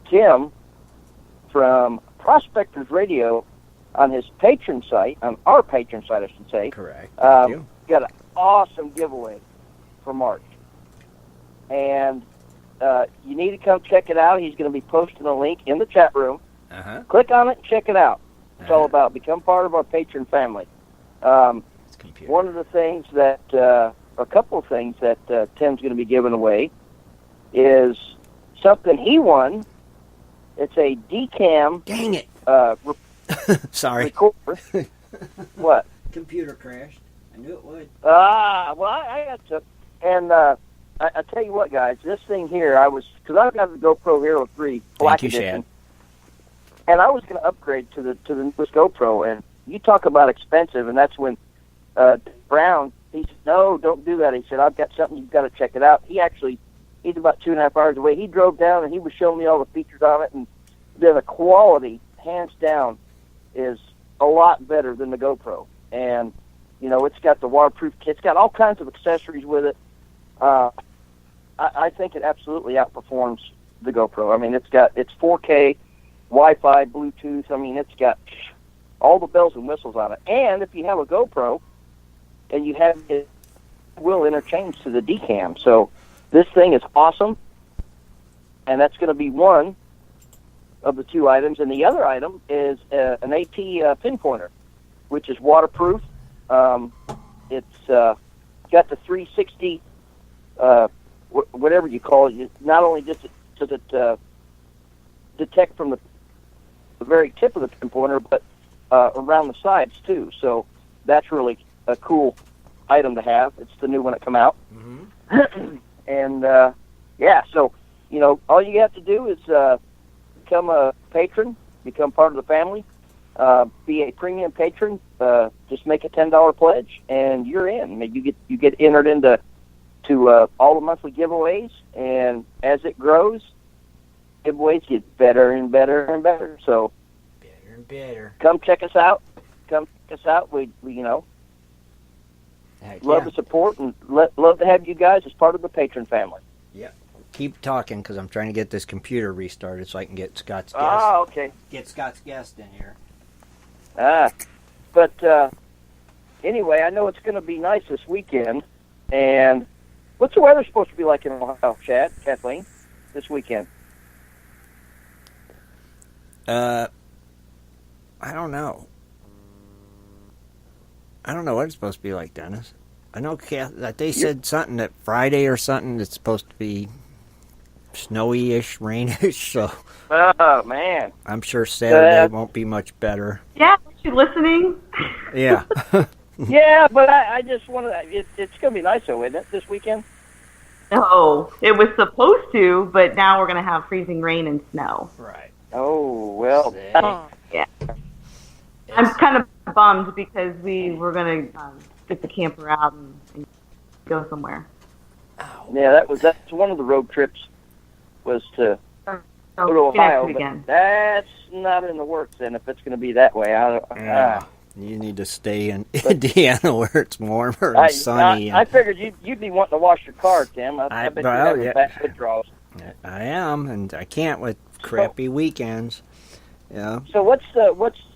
Tim from Prospectors Radio on his patron site, on our patron site, I should say, Correct. Thank you. got an awesome giveaway for March. And you need to come check it out. He's going to be posting a link in the chat room. Uh-huh. Click on it and check it out. It's all Uh-huh. about become part of our patron family. It's computer. One of the things that, a couple of things that Tim's going to be giving away is something he won. It's a decam Dang it. Sorry. recorder. What? Computer crashed. I knew it would. Well, I got to. And I tell you what, guys, this thing here, because I've got the GoPro Hero 3 Black Thank you, Edition, Shad. and I was going to upgrade to the newest GoPro, and you talk about expensive, and that's when Brown, he said, no, don't do that. He said, I've got something, you've got to check it out. He's about 2.5 hours away. He drove down, and he was showing me all the features on it, and the quality, hands down, is a lot better than the GoPro. And, it's got the waterproof kit. It's got all kinds of accessories with it. I think it absolutely outperforms the GoPro. I mean, it's 4K, Wi-Fi, Bluetooth. I mean, it's got all the bells and whistles on it. And if you have a GoPro and you have it, will interchange to the Dcam. So this thing is awesome, and that's going to be one of the two items. And the other item is an AT pinpointer, which is waterproof. It's got the 360, whatever you call it. Not only does it detect from the very tip of the pinpointer, but around the sides too. So that's really a cool item to have. It's the new one that come out. Mm-hmm. And so all you have to do is become a patron, become part of the family, be a premium patron. Just make a $10 pledge, and you're in. You get entered into all the monthly giveaways, and as it grows, giveaways get better and better and better. So Better and better. come check us out. We Heck love yeah. the support, and love to have you guys as part of the patron family. Keep talking, because I'm trying to get this computer restarted so I can get Scott's guest. Ah, okay. Get Scott's guest in here. But anyway, I know it's going to be nice this weekend. And what's the weather supposed to be like in Ohio, Chad, Kathleen, this weekend? I don't know. I don't know what it's supposed to be like, Dennis. I know that they said something that Friday or something it's supposed to be snowy-ish, rainish, so Oh, man. I'm sure Saturday won't be much better. Yeah, aren't you listening? Yeah. Yeah, but I just want to. It's going to be nice, though, isn't it, this weekend? No, it was supposed to, but now we're going to have freezing rain and snow. Right. Oh, well. Yeah. I'm kind of bummed because we were going to get the camper out and go somewhere. Yeah, that's one of the road trips was to So, go to Ohio, next but weekend. that's not in the works then if it's going to be that way. You need to stay in Indiana where it's warmer and sunny. I figured you'd be wanting to wash your car, Tim. I bet you have back withdrawals. I am, and I can't with crappy weekends. Yeah. So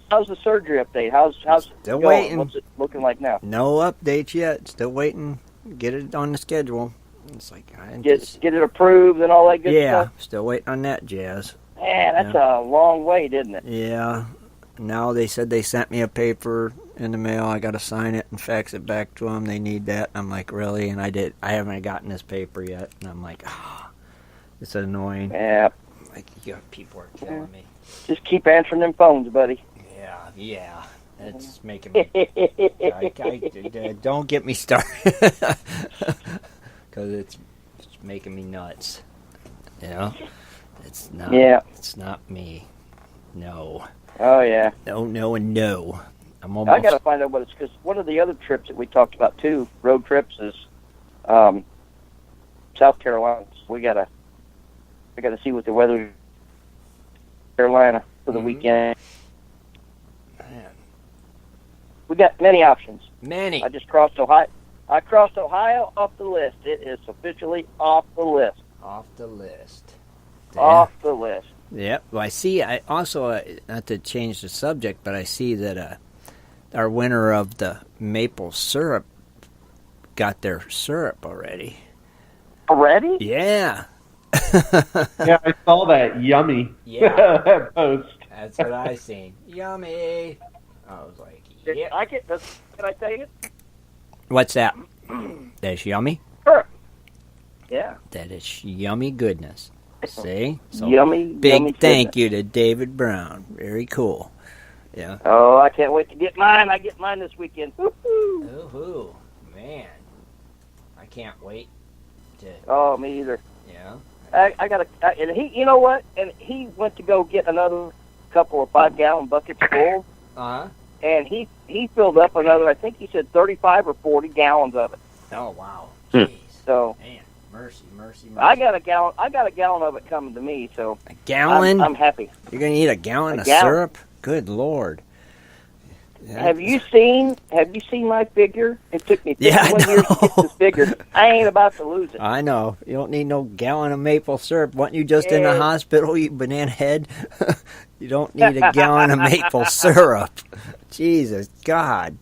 how's the surgery update? How's Still it going? waiting. What's it looking like now? No updates yet. Still waiting. Get it on the schedule. It's like Get it approved and all that good stuff? Still waiting on that jazz. Man, that's a long wait, isn't it? Yeah. Now they said they sent me a paper in the mail. I got to sign it and fax it back to them. They need that. I'm like, really? And I haven't gotten this paper yet. And I'm like, it's annoying. Yeah. Like, people are killing me. Just keep answering them phones, buddy. Yeah. It's making me... don't get me started. Because it's making me nuts. It's not. Yeah. It's not me. No. Oh, yeah. No, and no. I'm almost... I got to find out what it's... Because one of the other trips that we talked about, too, road trips, is South Carolina. We got to see what the weather is Carolina for the weekend. Man. We got many options. Many. I just crossed Ohio. I crossed Ohio off the list. It is officially off the list. Off the list. Off the list. Yep. Well, I see. I also, not to change the subject, but I see that our winner of the maple syrup got their syrup already. Already? Yeah. Yeah, I saw that yummy post. That's what I seen. Yummy. I was like, yeah. Can I take it? What's that? That's yummy? Sure. Yeah. That is yummy goodness. See? So Yummy. Big thank you to David Brown. Very cool. Yeah. Oh, I can't wait to get mine. I get mine this weekend. Woo-hoo. Ooh, man. I can't wait. Oh, me either. Yeah. I got and he, you know what? And he went to go get another couple of 5-gallon buckets full, and he filled up another. I think he said 35 or 40 gallons of it. Oh wow. Jeez. So man, mercy. I got a gallon of it coming to me. So a gallon. I'm happy. You're gonna eat a gallon of syrup? Good Lord. Yeah. Have you seen my figure? It took me 51 years to get this figure. I ain't about to lose it. I know. You don't need no gallon of maple syrup. Wasn't you just in the hospital, you banana head? You don't need a gallon of maple syrup. Jesus God.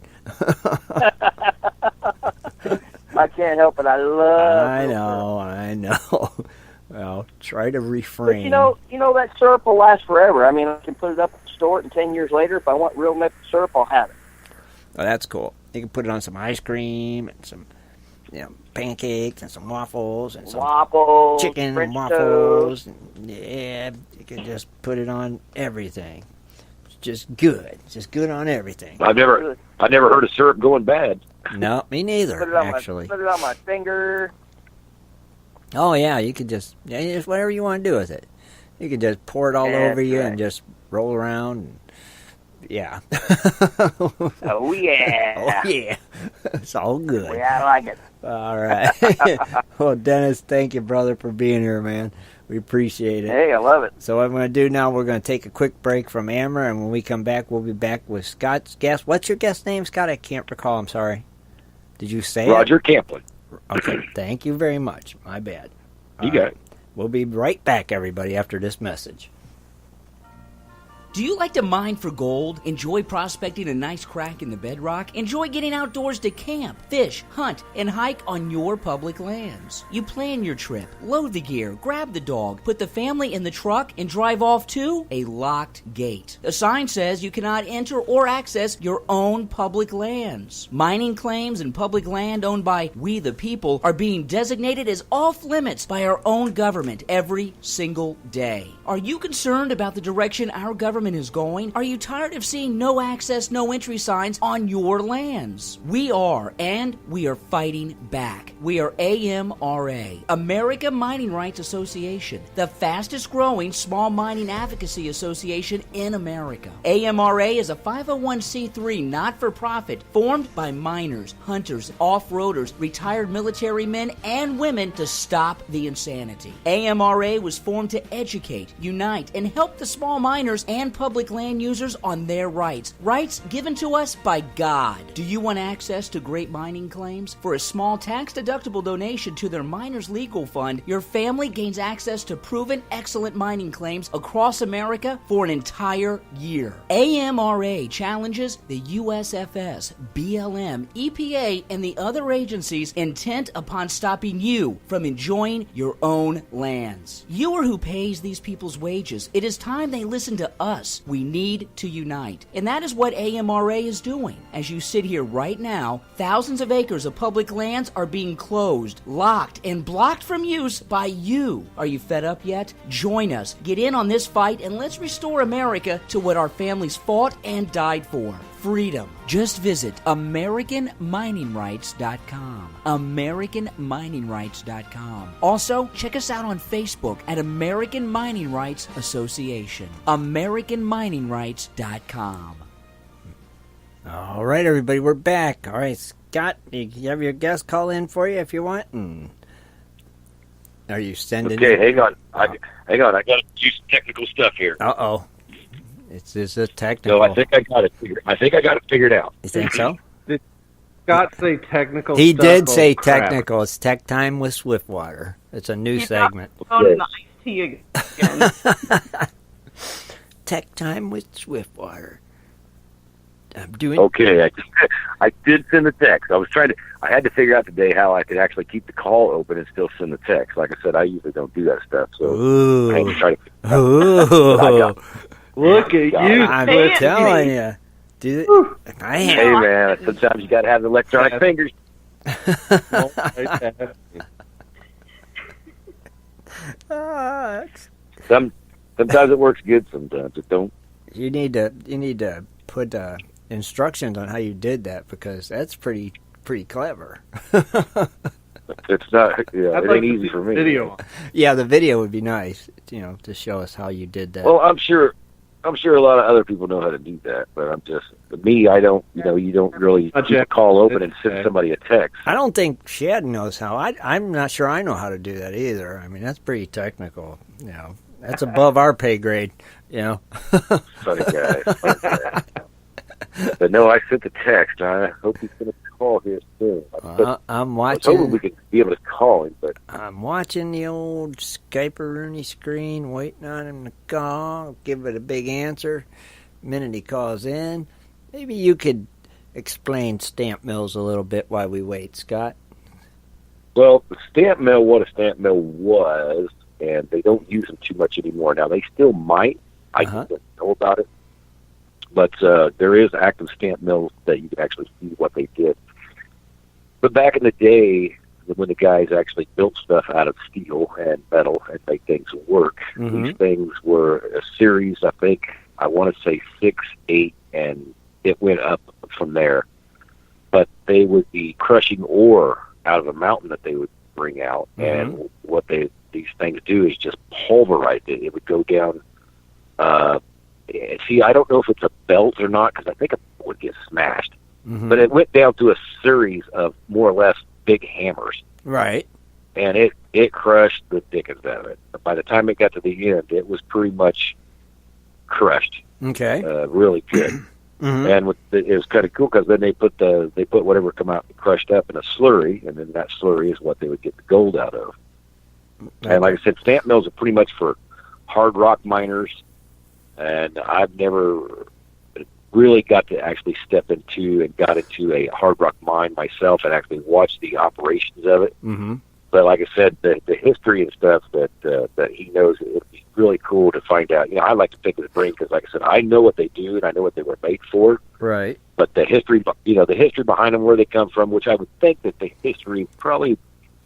I can't help it. I love I know. Well, try to refrain. But you know that syrup will last forever. I mean, I can put it up, store it, and 10 years later, if I want real maple syrup, I'll have it. Oh, that's cool. You can put it on some ice cream and some, pancakes and some waffles and some chicken French waffles. toast. Yeah, you can just put it on everything. It's just good. It's just good on everything. I've never heard of syrup going bad. No, me neither. Put it on actually, put it on my finger. Oh yeah, you could just whatever you want to do with it. You could just pour it all over you and just roll around. And, yeah. Oh yeah. Oh yeah. It's all good. Yeah, I like it. All right. Well, Dennis, thank you, brother, for being here, man. We appreciate it. Hey, I love it. So what I'm going to do now, we're going to take a quick break from Amber, and when we come back, we'll be back with Scott's guest. What's your guest name, Scott? I can't recall. I'm sorry. Did you say Roger Camplin. Okay, thank you very much. My bad. You got it. We'll be right back, everybody, after this message. Do you like to mine for gold? Enjoy prospecting a nice crack in the bedrock? Enjoy getting outdoors to camp, fish, hunt, and hike on your public lands? You plan your trip, load the gear, grab the dog, put the family in the truck, and drive off to a locked gate. A sign says you cannot enter or access your own public lands. Mining claims and public land owned by we the people are being designated as off limits by our own government every single day. Are you concerned about the direction our government is going? Are you tired of seeing no access, no entry signs on your lands? We are, and we are fighting back. We are AMRA, America Mining Rights Association, the fastest growing small mining advocacy association in America. AMRA is a 501c3 not-for-profit formed by miners, hunters, off-roaders, retired military men, and women to stop the insanity. AMRA was formed to educate, unite, and help the small miners and public land users on their rights given to us by God. Do you want access to great mining claims? For a small tax-deductible donation to their Miners Legal Fund, your family gains access to proven excellent mining claims across America for an entire year. AMRA challenges the USFS, BLM, EPA, and the other agencies intent upon stopping you from enjoying your own lands. You are who pays these people's wages. It is time they listen to us. We need to unite. And that is what AMRA is doing. As you sit here right now, thousands of acres of public lands are being closed, locked, and blocked from use by you. Are you fed up yet? Join us. Get in on this fight and let's restore America to what our families fought and died for. Freedom. Just visit AmericanMiningRights.com. AmericanMiningRights.com. Also, check us out on Facebook at American Mining Rights Association. AmericanMiningRights.com. All right, everybody, we're back. All right, Scott, you have your guest call in for you if you want. Are you sending? Okay, hang on. I got to do some technical stuff here. Uh-oh. It's a technical. No, I think I got it figured out. You think so? Did Scott say technical He stuff? did say crap. technical. It's Tech Time with Swiftwater. It's a new segment. Phone nice to you again. Tech Time with Swiftwater. I'm doing... Okay, I did send the text. I had to figure out today how I could actually keep the call open and still send the text. Like I said, I usually don't do that stuff. So Ooh. I had to try to Ooh. Look at you. I'm telling you. Dude, I am. Hey, man, sometimes you got to have the electronic fingers. Sometimes it works good, sometimes it don't. You need to put instructions on how you did that because that's pretty clever. It's not. Yeah, I'd it like ain't to easy see for the me. video. Yeah, the video would be nice, to show us how you did that. Well, I'm sure a lot of other people know how to do that, but me, I don't. You don't really keep a call open and send somebody a text. I don't think Shad knows how. I'm not sure I know how to do that either. I mean, that's pretty technical. That's above our pay grade. Funny guy. But no, I sent the text. I hope he's going to call here soon. I'm watching. I was hoping we could be able to call him, but I'm watching the old Skype-a-rooney screen, waiting on him to call, give it a big answer. The minute he calls in, maybe you could explain stamp mills a little bit while we wait, Scott. Well, the stamp mill, what a stamp mill was, and they don't use them too much anymore. Now, they still might. I don't know about it. But there is active stamp mills that you can actually see what they did. But back in the day, when the guys actually built stuff out of steel and metal and made things work, these things were a series, I want to say 6, 8, and it went up from there. But they would be crushing ore out of a mountain that they would bring out. And what these things do is just pulverize it. It would go down. See, I don't know if it's a belt or not, because I think it would get smashed. But it went down to a series of more or less big hammers. Right. And it crushed the dickens out of it. By the time it got to the end, it was pretty much crushed. Okay. Really good. And it was kind of cool, because then they put whatever come out crushed up in a slurry, and then that slurry is what they would get the gold out of. Okay. And like I said, stamp mills are pretty much for hard rock miners. And I've never really got to actually step into and got into a hard rock mine myself and actually watch the operations of it. But like I said, the history and stuff that he knows, it would be really cool to find out. I like to pick his brain, because like I said, I know what they do and I know what they were made for. Right. But the history, the history behind them, where they come from, which I would think that the history probably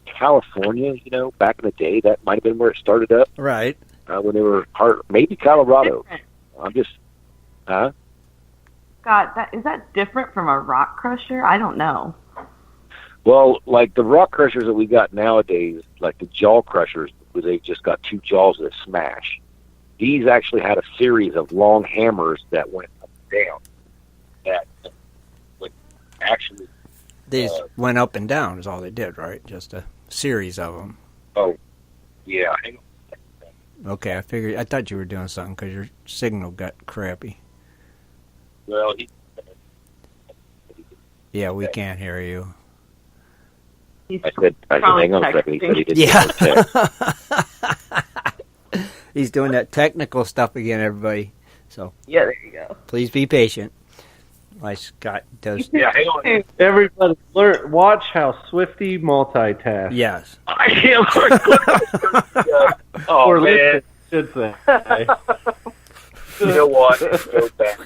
California, back in the day, that might have been where it started up. Right. When they were maybe Colorado. I'm just, Scott, is that different from a rock crusher? I don't know. Well, like the rock crushers that we got nowadays, like the jaw crushers, where they just got 2 jaws that smash. These actually had a series of long hammers that went up and down. That would actually. These went up and down is all they did, right? Just a series of them. Oh, yeah. Hang on. Okay, I thought you were doing something because your signal got crappy. Well, yeah, we can't hear you. I said, hang on a second. He said he didn't. Yeah. He's doing that technical stuff again, everybody. So yeah, there you go. Please be patient. Like Scott does. Yeah, hang on. Everybody, watch how Swifty multitasks. Yes. I am. Oh, or man. Should say. You know what? Go back.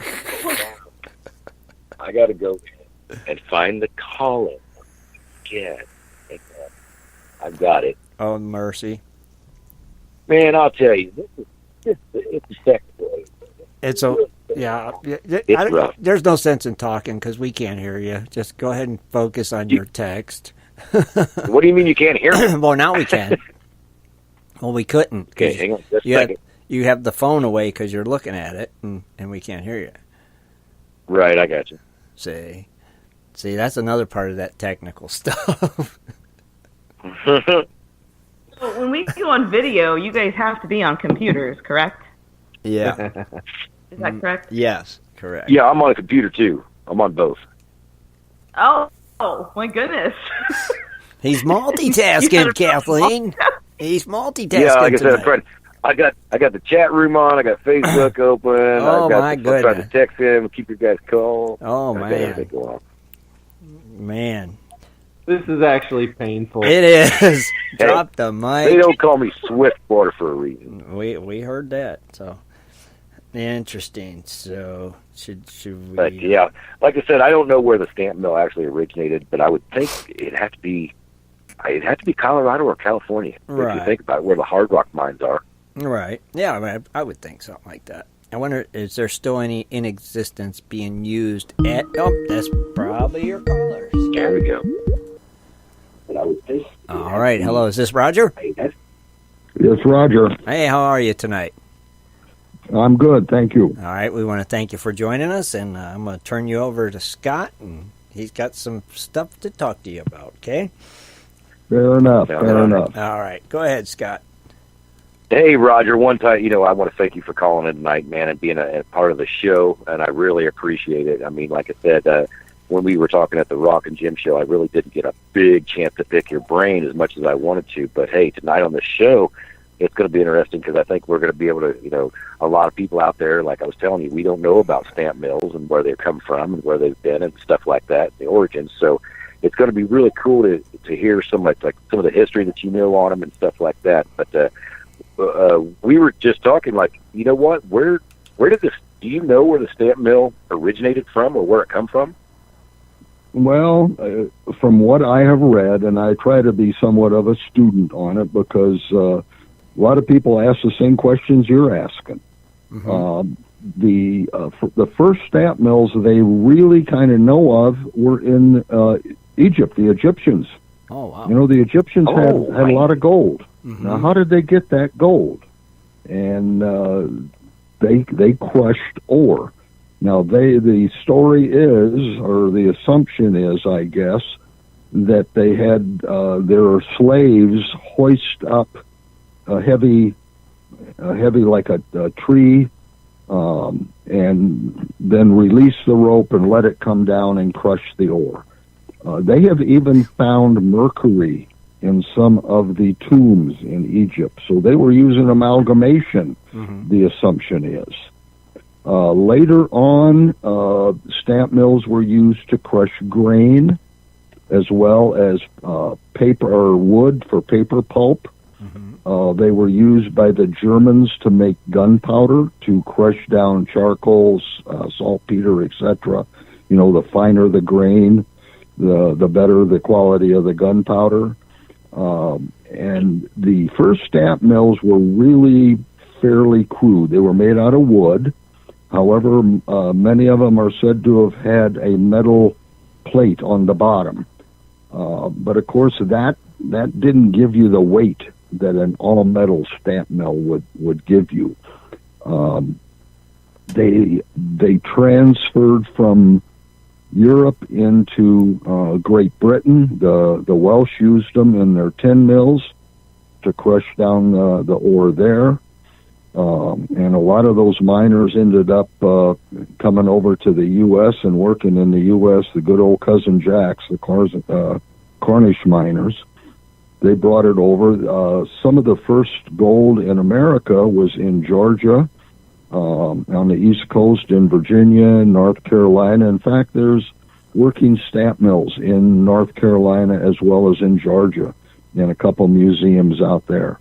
I got to go and find the column again. I've got it. Oh, mercy. Man, I'll tell you, it's a technical. It's a, yeah. It's rough. There's no sense in talking because we can't hear you. Just go ahead and focus on your text. What do you mean you can't hear me? Well, now we can. Well, we couldn't. Okay, hang on just a second. You have the phone away because you're looking at it, and we can't hear you. Right, I got you. See, that's another part of that technical stuff. So when we go on video, you guys have to be on computers, correct? Yeah. Is that correct? Yes, correct. Yeah, I'm on a computer too. I'm on both. Oh my goodness. He's multitasking, Kathleen. He's multitasking. Yeah, like I said, tonight. I got the chat room on. I got Facebook open. Oh, I got trying to text him, keep your guys calm. Oh, man. Man. This is actually painful. It is. Drop the mic. They don't call me Swiftwater for a reason. We heard that. So interesting. So should we? But yeah, like I said, I don't know where the stamp mill actually originated, but I would think it'd have to be Colorado or California. Right. If you think about where the hard rock mines are. Right. Yeah, I mean, I would think something like that. I wonder, is there still any in existence being used at... Oh, that's probably your callers. There we go. All right. Hello, is this Roger? Yes, Roger. Hey, how are you tonight? I'm good, thank you. All right, we want to thank you for joining us, and I'm going to turn you over to Scott, and he's got some stuff to talk to you about, okay? Fair enough, fair enough. All right, go ahead, Scott. Hey, Roger. One time, I want to thank you for calling in tonight, man, and being a part of the show, and I really appreciate it. I mean, like I said, when we were talking at the Rock and Jim show, I really didn't get a big chance to pick your brain as much as I wanted to. But, hey, tonight on the show, it's going to be interesting because I think we're going to be able to, a lot of people out there, like I was telling you, we don't know about stamp mills and where they've come from and where they've been and stuff like that, the origins. So it's going to be really cool to hear some of the history that you know on them and stuff like that. But we were just talking, like, you know what? Where did this? Do you know where the stamp mill originated from or where it come from? Well, from what I have read, and I try to be somewhat of a student on it because a lot of people ask the same questions you're asking. Mm-hmm. The first stamp mills they really kind of know of were in Egypt, the Egyptians. Oh, wow. The Egyptians had a lot of gold. Mm-hmm. Now, how did they get that gold? And they crushed ore. Now, the story is, or the assumption is, I guess, that they had their slaves hoist up a heavy like a tree, and then release the rope and let it come down and crush the ore. They have even found mercury in some of the tombs in Egypt. So they were using amalgamation, the assumption is. Later on, stamp mills were used to crush grain as well as paper or wood for paper pulp. They were used by the Germans to make gunpowder, to crush down charcoal, saltpeter, etc. The finer the grain, the better the quality of the gunpowder. And the first stamp mills were really fairly crude. They were made out of wood. However, many of them are said to have had a metal plate on the bottom. But of course, that didn't give you the weight that an all-metal stamp mill would give you. They transferred from Europe into Great Britain. The Welsh used them in their tin mills to crush down the ore there. And a lot of those miners ended up coming over to the U.S. and working in the U.S., the good old Cousin Jacks, the Cornish miners. They brought it over. Some of the first gold in America was in Georgia, on the East Coast, in Virginia, North Carolina. In fact, there's working stamp mills in North Carolina as well as in Georgia, in a couple museums out there.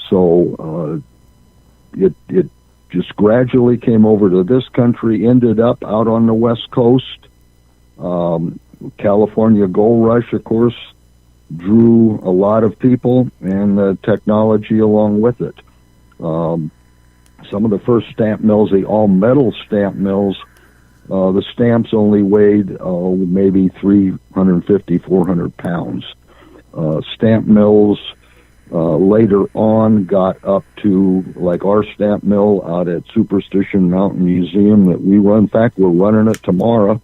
So it just gradually came over to this country, ended up out on the West Coast. California Gold Rush, of course, drew a lot of people and the technology along with it. Some of the first stamp mills, the all-metal stamp mills, the stamps only weighed maybe 350, 400 pounds. Stamp mills later on got up to, like our stamp mill out at Superstition Mountain Museum that we run. In fact, we're running it tomorrow.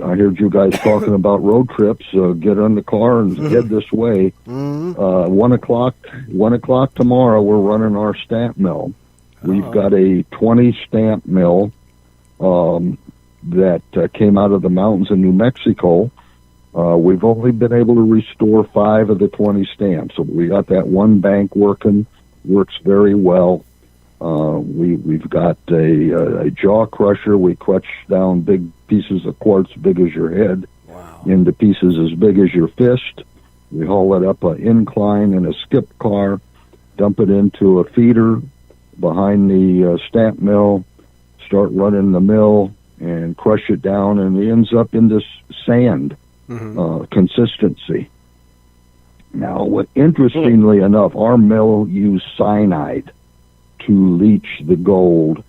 I heard you guys talking about road trips. Get in the car and head this way. 1 o'clock tomorrow, we're running our stamp mill. We've got a 20 stamp mill that came out of the mountains in New Mexico. We've only been able to restore 5 of the 20 stamps. So we got that one bank working, works very well. We've got a jaw crusher. We crush down big pieces of quartz big as your head into pieces as big as your fist. We haul it up an incline in a skip car, dump it into a feeder behind the stamp mill, start running the mill, and crush it down, and it ends up in this sand consistency. Now, interestingly enough, our mill used cyanide to leach the gold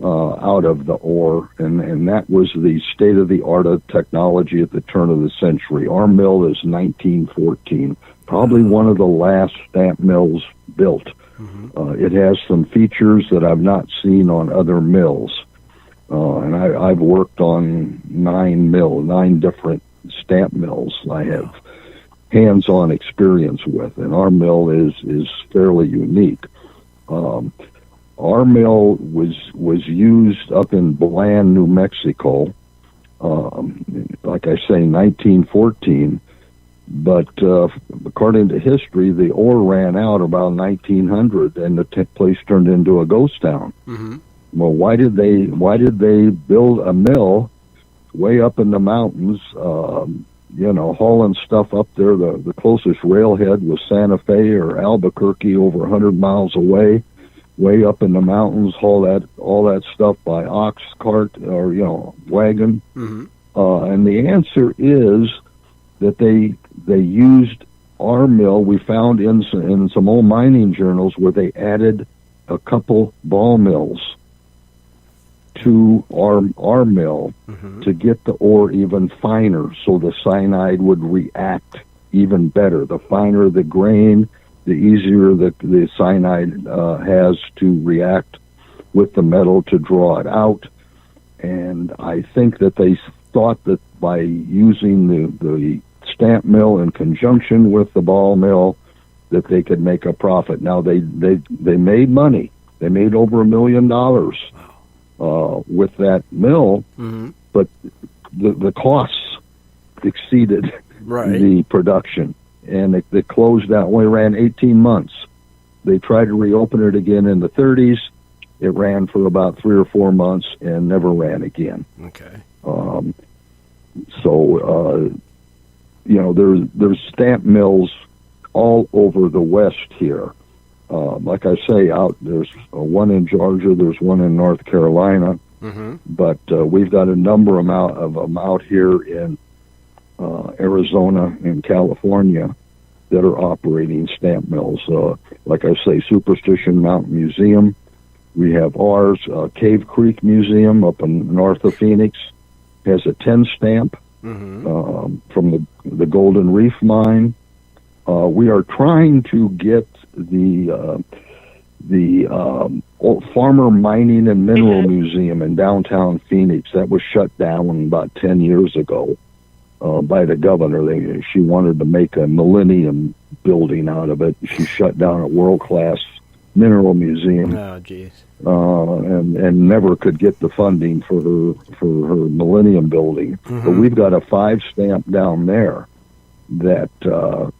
out of the ore, and that was the state-of-the-art of technology at the turn of the century. Our mill is 1914, probably one of the last stamp mills built. It has some features that I've not seen on other mills, and I've worked on 9 different stamp mills I have hands-on experience with, and our mill is fairly unique. Our mill was used up in Bland, New Mexico, like I say, 1914. But according to history, the ore ran out about 1900, and the place turned into a ghost town. Well, why did they build a mill way up in the mountains? Hauling stuff up there. The closest railhead was Santa Fe or Albuquerque, over 100 miles away. Way up in the mountains, haul all that stuff by ox cart or wagon. And the answer is that they used our mill. We found in some old mining journals where they added a couple ball mills to our mill to get the ore even finer, so the cyanide would react even better. The finer the grain, the easier the cyanide has to react with the metal to draw it out. And I think that they thought that by using the stamp mill in conjunction with the ball mill, that they could make a profit. Now they made money. They made over $1 million with that mill, but the costs exceeded the production. And it closed out. We ran 18 months. They tried to reopen it again in the 30s. It ran for about 3 or 4 months and never ran again. Okay. There's stamp mills all over the West here. Like I say, there's one in Georgia. There's one in North Carolina. But we've got a number of them out here in Arizona and California that are operating stamp mills. Like I say, Superstition Mountain Museum. We have ours. Cave Creek Museum up in north of Phoenix has a 10 stamp from the Golden Reef mine. We are trying to get the Farmer Mining and Mineral Museum in downtown Phoenix. That was shut down about 10 years ago by the governor. She wanted to make a millennium building out of it. She shut down a world-class mineral museum. Oh, jeez. And never could get the funding for her millennium building. But we've got a 5 stamp down there. That's the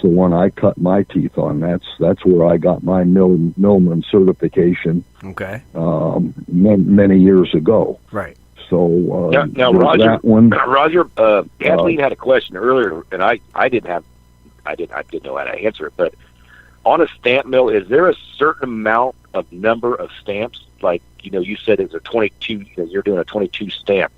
one I cut my teeth on. That's where I got my millman certification. Okay. Many years ago. Right. So now Roger, that one. Roger, Kathleen had a question earlier, and I didn't know how to answer it. But on a stamp mill, is there a certain amount of number of stamps? Like you said, it's a 22. You're doing a 22 stamp.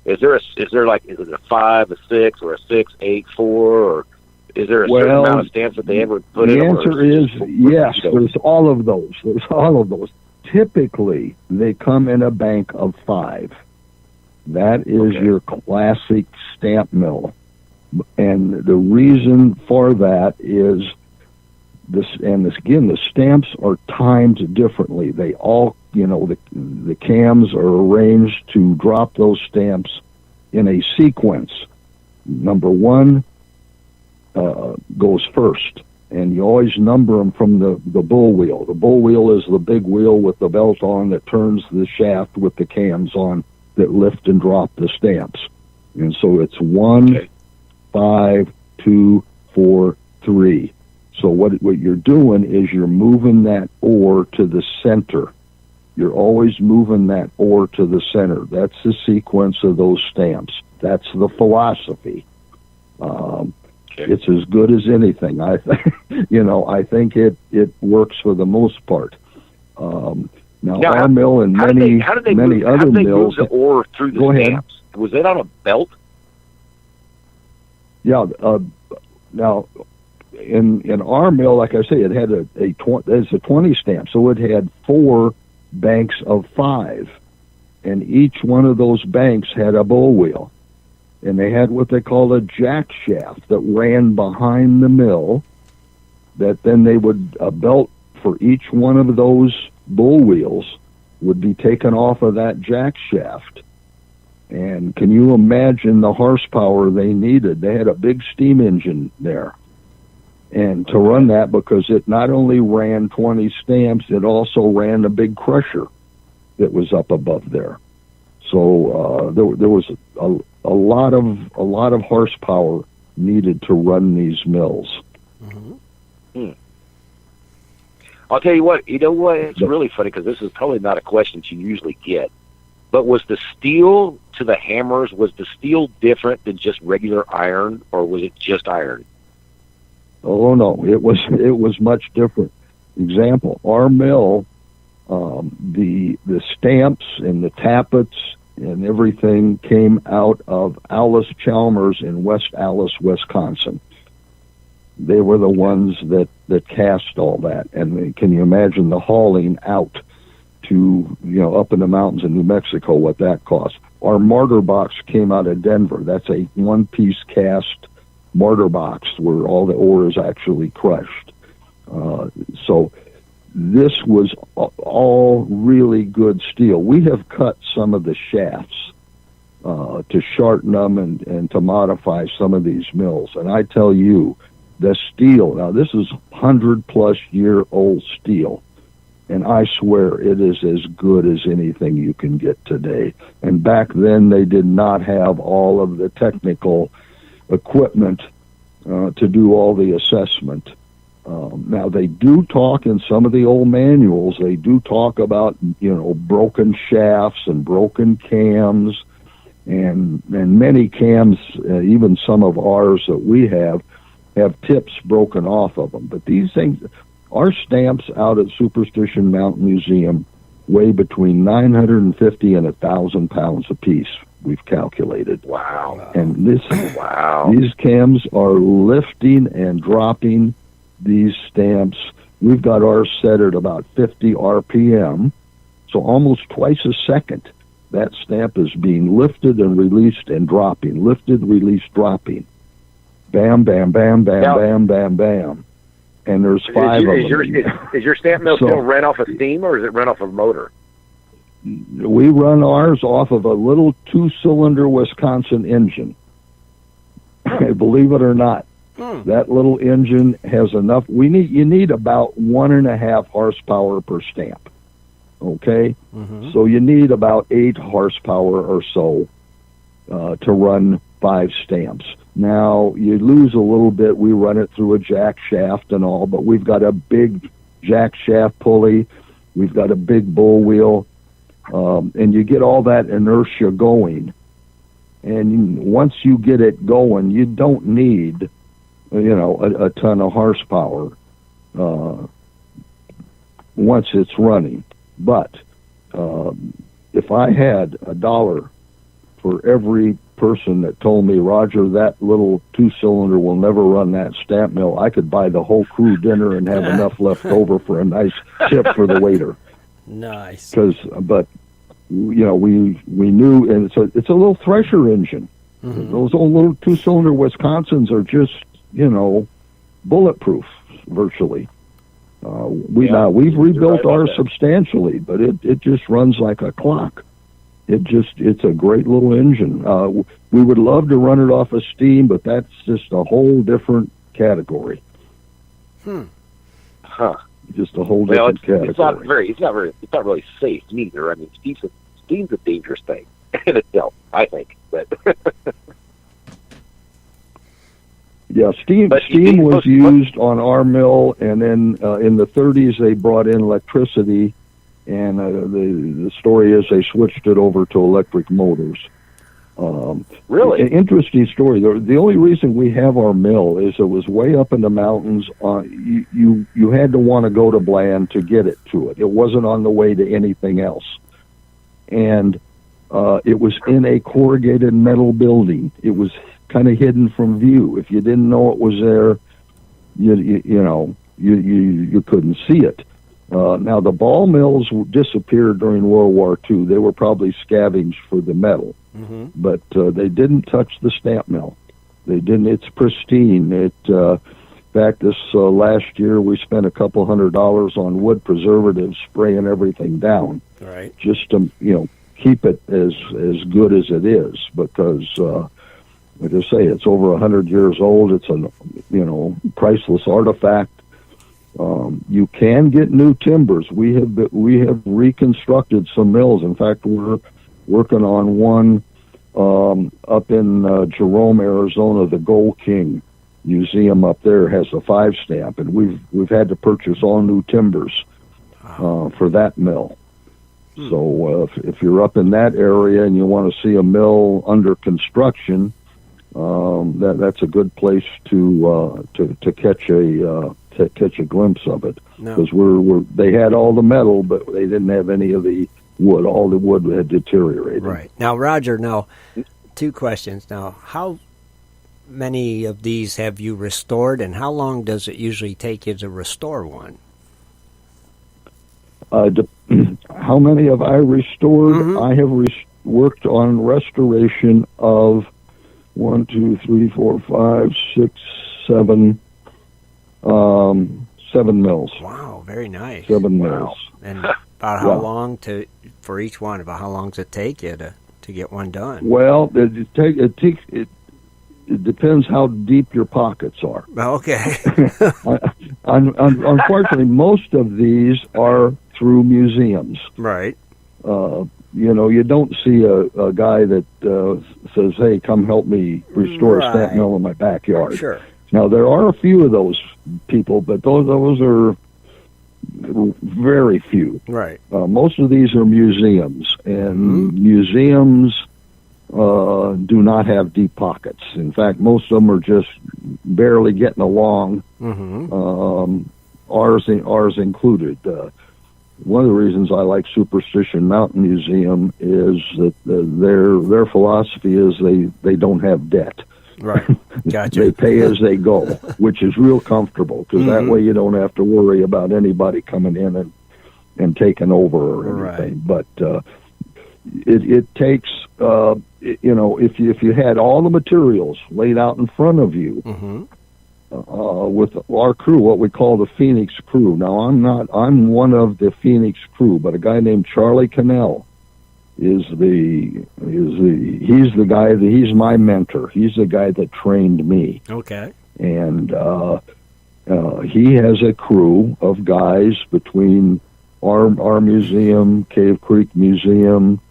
Is it a 5, a 6, or a 6, 8, 4, or is there a certain amount of stamps that they ever put in? The answer is yes. There's all of those. Typically, they come in a bank of 5. That is your classic stamp mill, and the reason for that is this. And this again, the stamps are timed differently. They all, the cams are arranged to drop those stamps in a sequence. Number 1 goes first, and you always number them from the bull wheel. The bull wheel is the big wheel with the belt on that turns the shaft with the cams on that lift and drop the stamps. And so it's 1, 5, 2, 4, 3. So what you're doing is you're moving that ore to the center. You're always moving that ore to the center. That's the sequence of those stamps. That's the philosophy. It's as good as anything. I think, I think it works for the most part. Now our mill and many other mills. Move the ore through the stamps? Ahead. Was it on a belt? Yeah. Now, in our mill, like I say, it had it's a 20 stamp, so it had 4 banks of 5, and each one of those banks had a bull wheel. And they had what they called a jack shaft that ran behind the mill, that then they would, a belt for each one of those bull wheels would be taken off of that jack shaft. And can you imagine the horsepower they needed? They had a big steam engine there. And to run that, because it not only ran 20 stamps, it also ran a big crusher that was up above there. So there was a lot of horsepower needed to run these mills. Mm-hmm. I'll tell you what. You know what? It's really funny because this is probably not a question you usually get. But was the steel to the hammers, was the steel different than just regular iron, or was it just iron? Oh no, it was much different. Example: our mill, the stamps and the tappets and everything came out of Alice Chalmers in West Alice, Wisconsin. They were the ones that cast all that, and can you imagine the hauling out to, up in the mountains in New Mexico, what that cost? Our mortar box came out of Denver. That's a one-piece cast mortar box where all the ore is actually crushed. So this was all really good steel. We have cut some of the shafts to shorten them and to modify some of these mills. And I tell you, the steel, now this is 100-plus-year-old steel, and I swear it is as good as anything you can get today. And back then they did not have all of the technical equipment to do all the assessment. Now they do talk in some of the old manuals, they do talk about, broken shafts and broken cams, and many cams, even some of ours that we have tips broken off of them. But these things, our stamps out at Superstition Mountain Museum weigh between 950 and 1,000 pounds apiece, we've calculated. Wow. And these cams are lifting and dropping these stamps. We've got ours set at about 50 RPM, so almost twice a second that stamp is being lifted and released and dropping, lifted, released, dropping. Bam, bam, bam, bam, bam, bam, bam. And there's 5 of them. Is your stamp mill still run off of steam, or is it run off of motor? We run ours off of a little 2-cylinder Wisconsin engine. Believe it or not. That little engine has enough. You need about 1.5 horsepower per stamp. Okay? Mm-hmm. So you need about 8 horsepower or so to run 5 stamps. Now, you lose a little bit. We run it through a jack shaft and all, but we've got a big jack shaft pulley. We've got a big bull wheel. And you get all that inertia going. And once you get it going, you don't need, a ton of horsepower once it's running. But if I had $1 for every person that told me, Roger, that little 2-cylinder will never run that stamp mill, I could buy the whole crew dinner and have enough left over for a nice tip for the waiter. Nice. But we knew, and it's a little thresher engine. Mm-hmm. Those old little 2-cylinder Wisconsins are just bulletproof virtually. We've rebuilt ours substantially, but it just runs like a clock. It's a great little engine. We would love to run it off of steam, but that's just a whole different category. Just a whole different category. It's not really safe neither. I mean, steam's a dangerous thing in itself, I think. But yeah, steam was used on our mill, and then in the 30s they brought in electricity, and the story is they switched it over to electric motors. Really? An interesting story. The only reason we have our mill is it was way up in the mountains. You had to want to go to Bland to get it to it. It wasn't on the way to anything else. And it was in a corrugated metal building. It was kind of hidden from view. If you didn't know it was there, you couldn't see it. Now, the ball mills disappeared during World War II. They were probably scavenged for the metal, but they didn't touch the stamp mill. They didn't. It's pristine. In fact, this last year we spent a couple $100 on wood preservatives, spraying everything down, Right. just to keep it as good as it is, because like I say, it's over 100 years old. It's a priceless artifact. You can get new timbers. We have reconstructed some mills. In fact, we're working on one up in Jerome, Arizona. The Gold King Museum up there has a 5 stamp, and we've had to purchase all new timbers for that mill. So if you're up in that area and you want to see a mill under construction, that's a good place to catch a glimpse of it, because they had all the metal, but they didn't have any of the wood. All the wood had deteriorated. Right. Now, Roger, 2 questions. Now, how many of these have you restored, and how long does it usually take you to restore one? How many have I restored? I have worked on restoration of 1, 2, 3, 4, 5, 6, 7 mills. Wow, very nice. 7 mills. And about how long for each one? About how long does it take you to get one done? Well, it depends how deep your pockets are. Okay. Unfortunately, most of these are through museums. Right. You don't see a guy that says, "Hey, come help me restore a stamp mill in my backyard." Sure. Now, there are a few of those people, but those are very few. Right. Most of these are museums, and museums do not have deep pockets. In fact, most of them are just barely getting along, ours included. One of the reasons I like Superstition Mountain Museum is that their philosophy is they don't have debt. Right. Gotcha. They pay as they go, which is real comfortable, because that way you don't have to worry about anybody coming in and taking over or anything. But it takes, if you had all the materials laid out in front of you, with our crew, what we call the Phoenix crew. Now, I'm one of the Phoenix crew, but a guy named Charlie Cannell he's the guy he's my mentor. He's the guy that trained me. Okay. And he has a crew of guys between our museum, Cave Creek Museum,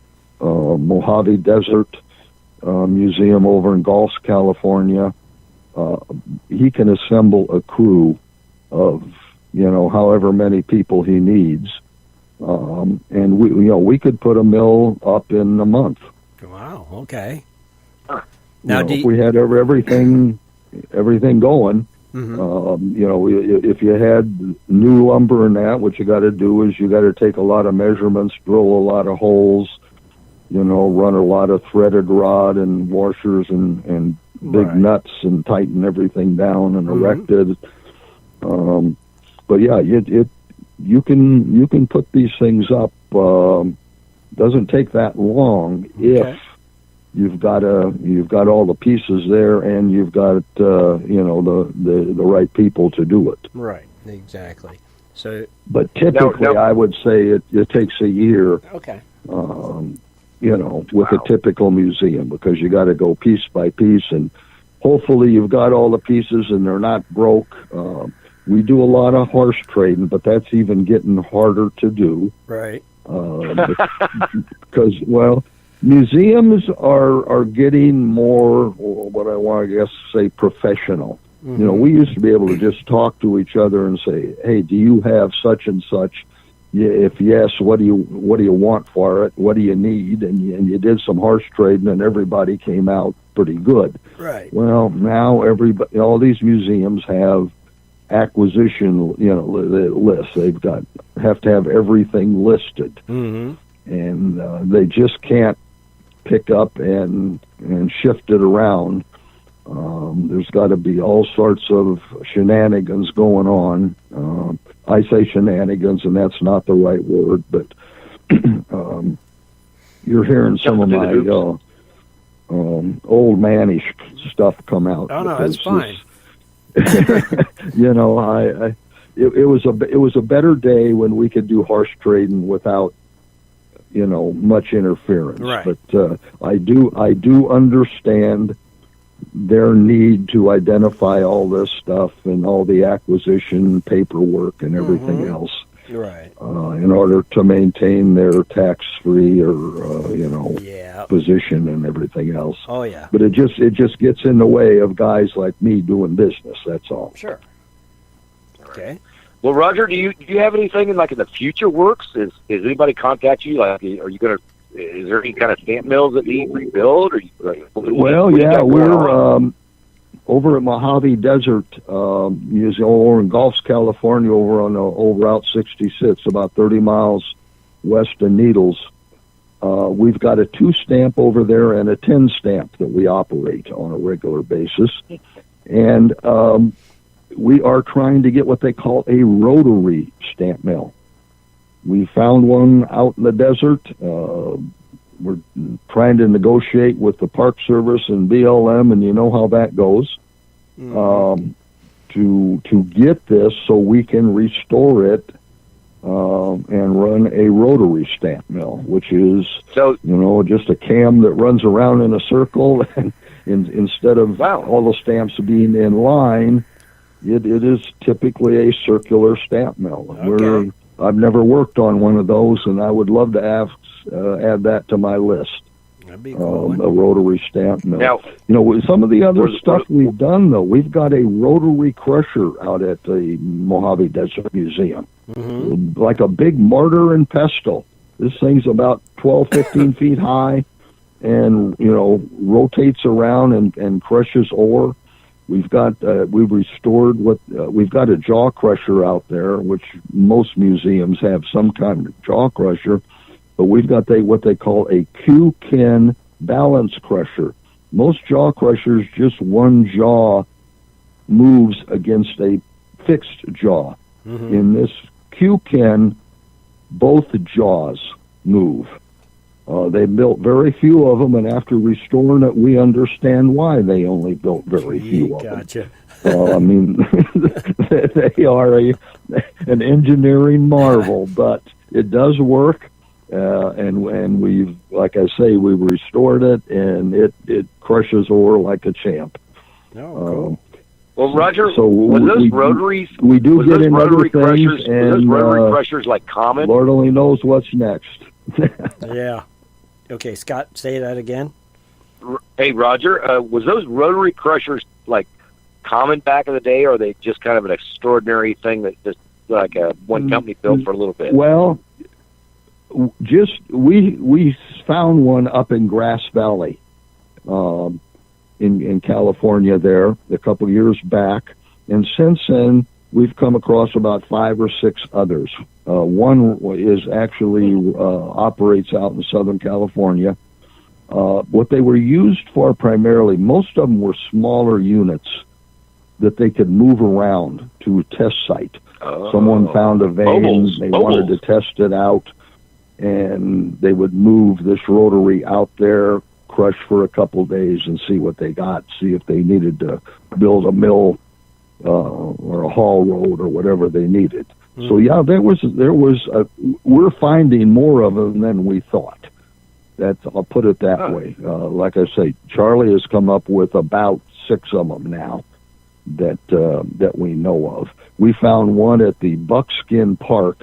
Mojave Desert Museum over in Gulf, California. He can assemble a crew of however many people he needs, and we could put a mill up in a month. Wow. Okay. Now, if we had everything going, if you had new lumber and that, what you got to do is you got to take a lot of measurements, drill a lot of holes, run a lot of threaded rod and washers and big nuts and tighten everything down and erect it. But yeah, you can put these things up. Doesn't take that long if you've got all the pieces there and you've got the right people to do it. Right. Exactly. So, but typically, I would say it takes a year. Okay. With a typical museum, because you got to go piece by piece, and hopefully you've got all the pieces and they're not broke. We do a lot of horse trading, but that's even getting harder to do. Right. Because, museums are getting more, what I want to say, professional. We used to be able to just talk to each other and say, "Hey, do you have such and such? If yes, what do you want for it? What do you need?" And you did some horse trading, and everybody came out pretty good. Right. Well, now all these museums have acquisition, lists. Have to have everything listed, and they just can't pick up and shift it around. There's got to be all sorts of shenanigans going on. I say shenanigans, and that's not the right word, but you're hearing some of my old manish stuff come out. Oh no, that's fine. You know, it was a better day when we could do horse trading without, you know, much interference. Right. But I do understand their need to identify all this stuff and all the acquisition paperwork and everything else. Right. In order to maintain their tax-free or position and everything else. Oh yeah. But it just gets in the way of guys like me doing business. That's all. Sure. Okay. Well, Roger, do you have anything in the future works? Is anybody contact you? Like, are you gonna? Is there any kind of stamp mills that need rebuilt? Or we're over at Mojave Desert Museum over in Gulf, California, over on old Route 66, about 30 miles west of Needles. We've got a 2 stamp over there and a 10 stamp that we operate on a regular basis. And we are trying to get what they call a rotary stamp mill. We found one out in the desert. We're trying to negotiate with the Park Service and BLM, and you know how that goes, to get this so we can restore it and run a rotary stamp mill, which is, just a cam that runs around in a circle, and instead of all the stamps being in line, it is typically a circular stamp mill. Okay. I've never worked on one of those, and I would love to add that to my list. That'd be cool. A rotary stamp mill. Now, with some of the other stuff we've done, though, we've got a rotary crusher out at the Mojave Desert Museum, like a big mortar and pestle. This thing's about 12, 15 feet high, and rotates around and crushes ore. We've restored we've got a jaw crusher out there, which most museums have some kind of jaw crusher, but we've got what they call a Q-kin balance crusher. Most jaw crushers, just one jaw moves against a fixed jaw. In this Q-kin, both jaws move. They built very few of them, and after restoring it, we understand why they only built very few of them. Gotcha. I mean, they are an engineering marvel, but it does work, and we've, like I say, we've restored it, and it crushes ore like a champ. Oh, cool. Well, Roger, so those rotaries? We do get in other things, and those rotary crushers like common? Lord only knows what's next. Yeah. Okay, Scott, say that again. Hey, Roger, was those rotary crushers like common back in the day, or are they just kind of an extraordinary thing that just like one company built for a little bit? Well, just we found one up in Grass Valley, in California there a couple of years back, and since then we've come across about 5 or 6 others. One is actually operates out in Southern California. What they were used for primarily, most of them were smaller units that they could move around to a test site. Someone found a vein, they wanted to test it out, and they would move this rotary out there, crush for a couple of days, and see what they got, see if they needed to build a mill or a haul road or whatever they needed. So yeah, there was we're finding more of them than we thought. I'll put it that way. Like I say, Charlie has come up with about 6 of them now that we know of. We found one at the Buckskin Park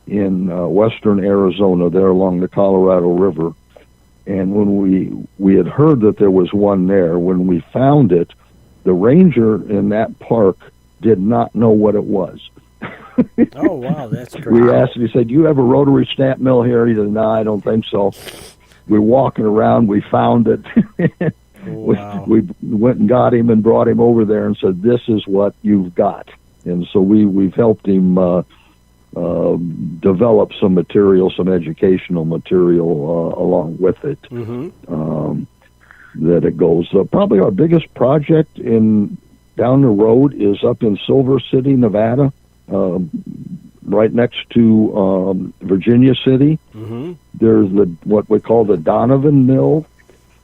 in western Arizona, there along the Colorado River. And when we had heard that there was one there, when we found it, the ranger in that park did not know what it was. Oh, wow, that's great. We asked him, he said, "Do you have a rotary stamp mill here?" He said, "No, I don't think so." We're walking around, we found it. Wow. we went and got him and brought him over there and said, "This is what you've got." And so we've helped him develop some material, some educational material along with it. That it goes. Probably our biggest project down the road is up in Silver City, Nevada. right next to Virginia City. Mm-hmm. There's what we call the Donovan Mill.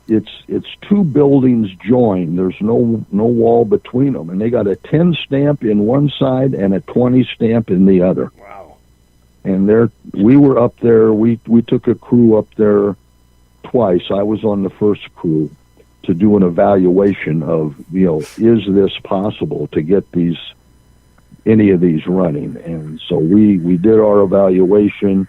It's two buildings joined. There's no wall between them, and they got a 10 stamp in one side and a 20 stamp in the other. Wow! And we were up there. We took a crew up there twice. I was on the first crew to do an evaluation of, is this possible to get any of these running? And so we did our evaluation,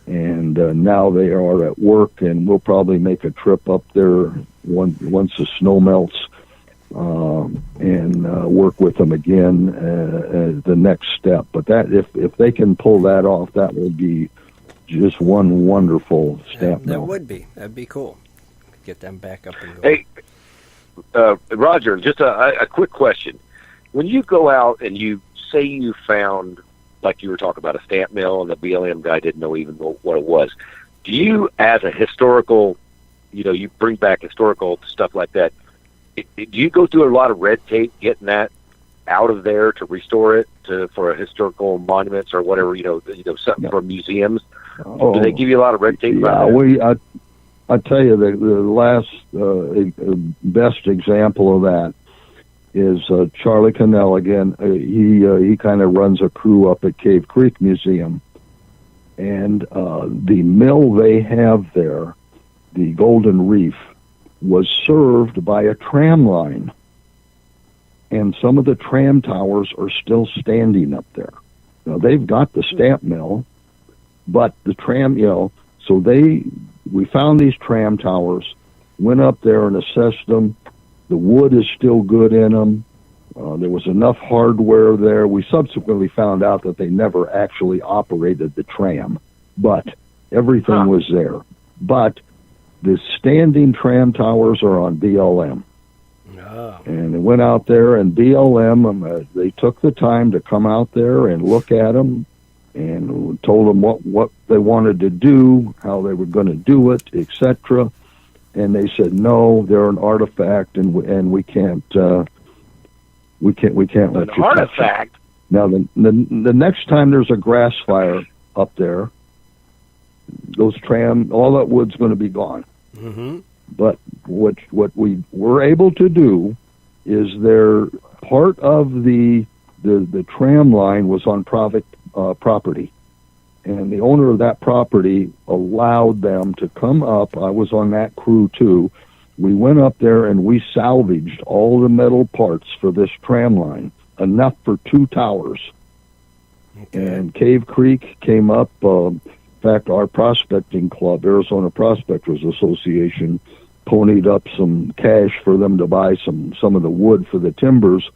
and now they are at work, and we'll probably make a trip up there once the snow melts, and work with them again as the next step. But that if they can pull that off, that will be just one wonderful stamp mill. That would be. That'd be cool. Get them back up and Hey, going. Roger, just a quick question. When you go out and you say you found, like you were talking about, a stamp mill and the BLM guy didn't know even what it was, do you, as a historical, you bring back historical stuff like that, do you go through a lot of red tape getting that out of there to restore it for historical monuments or whatever, something for museums? Do they give you a lot of red tape about that? I tell you, the last best example of that is Charlie Cannell again. He kind of runs a crew up at Cave Creek Museum, and the mill they have there, the Golden Reef, was served by a tram line, and some of the tram towers are still standing up there. Now they've got the stamp mill, but the tram, so we found these tram towers, went up there and assessed them. The wood is still good in them. There was enough hardware there. We subsequently found out that they never actually operated the tram, but everything was there. But the standing tram towers are on BLM. Oh. And they went out there, and BLM, they took the time to come out there and look at them, and told them what they wanted to do, how they were going to do it, etc. And they said, no, they're an artifact, and we can't let you touch it. Now, the next time there's a grass fire up there, all that wood's going to be gone. Mm-hmm. But what we were able to do is part of the tram line was on private property, and the owner of that property allowed them to come up. I was on that crew too. We went up there and we salvaged all the metal parts for this tram line, enough for 2 towers. Okay. And Cave Creek came up. In fact, our prospecting club, Arizona Prospectors Association, ponied up some cash for them to buy some of the wood for the timbers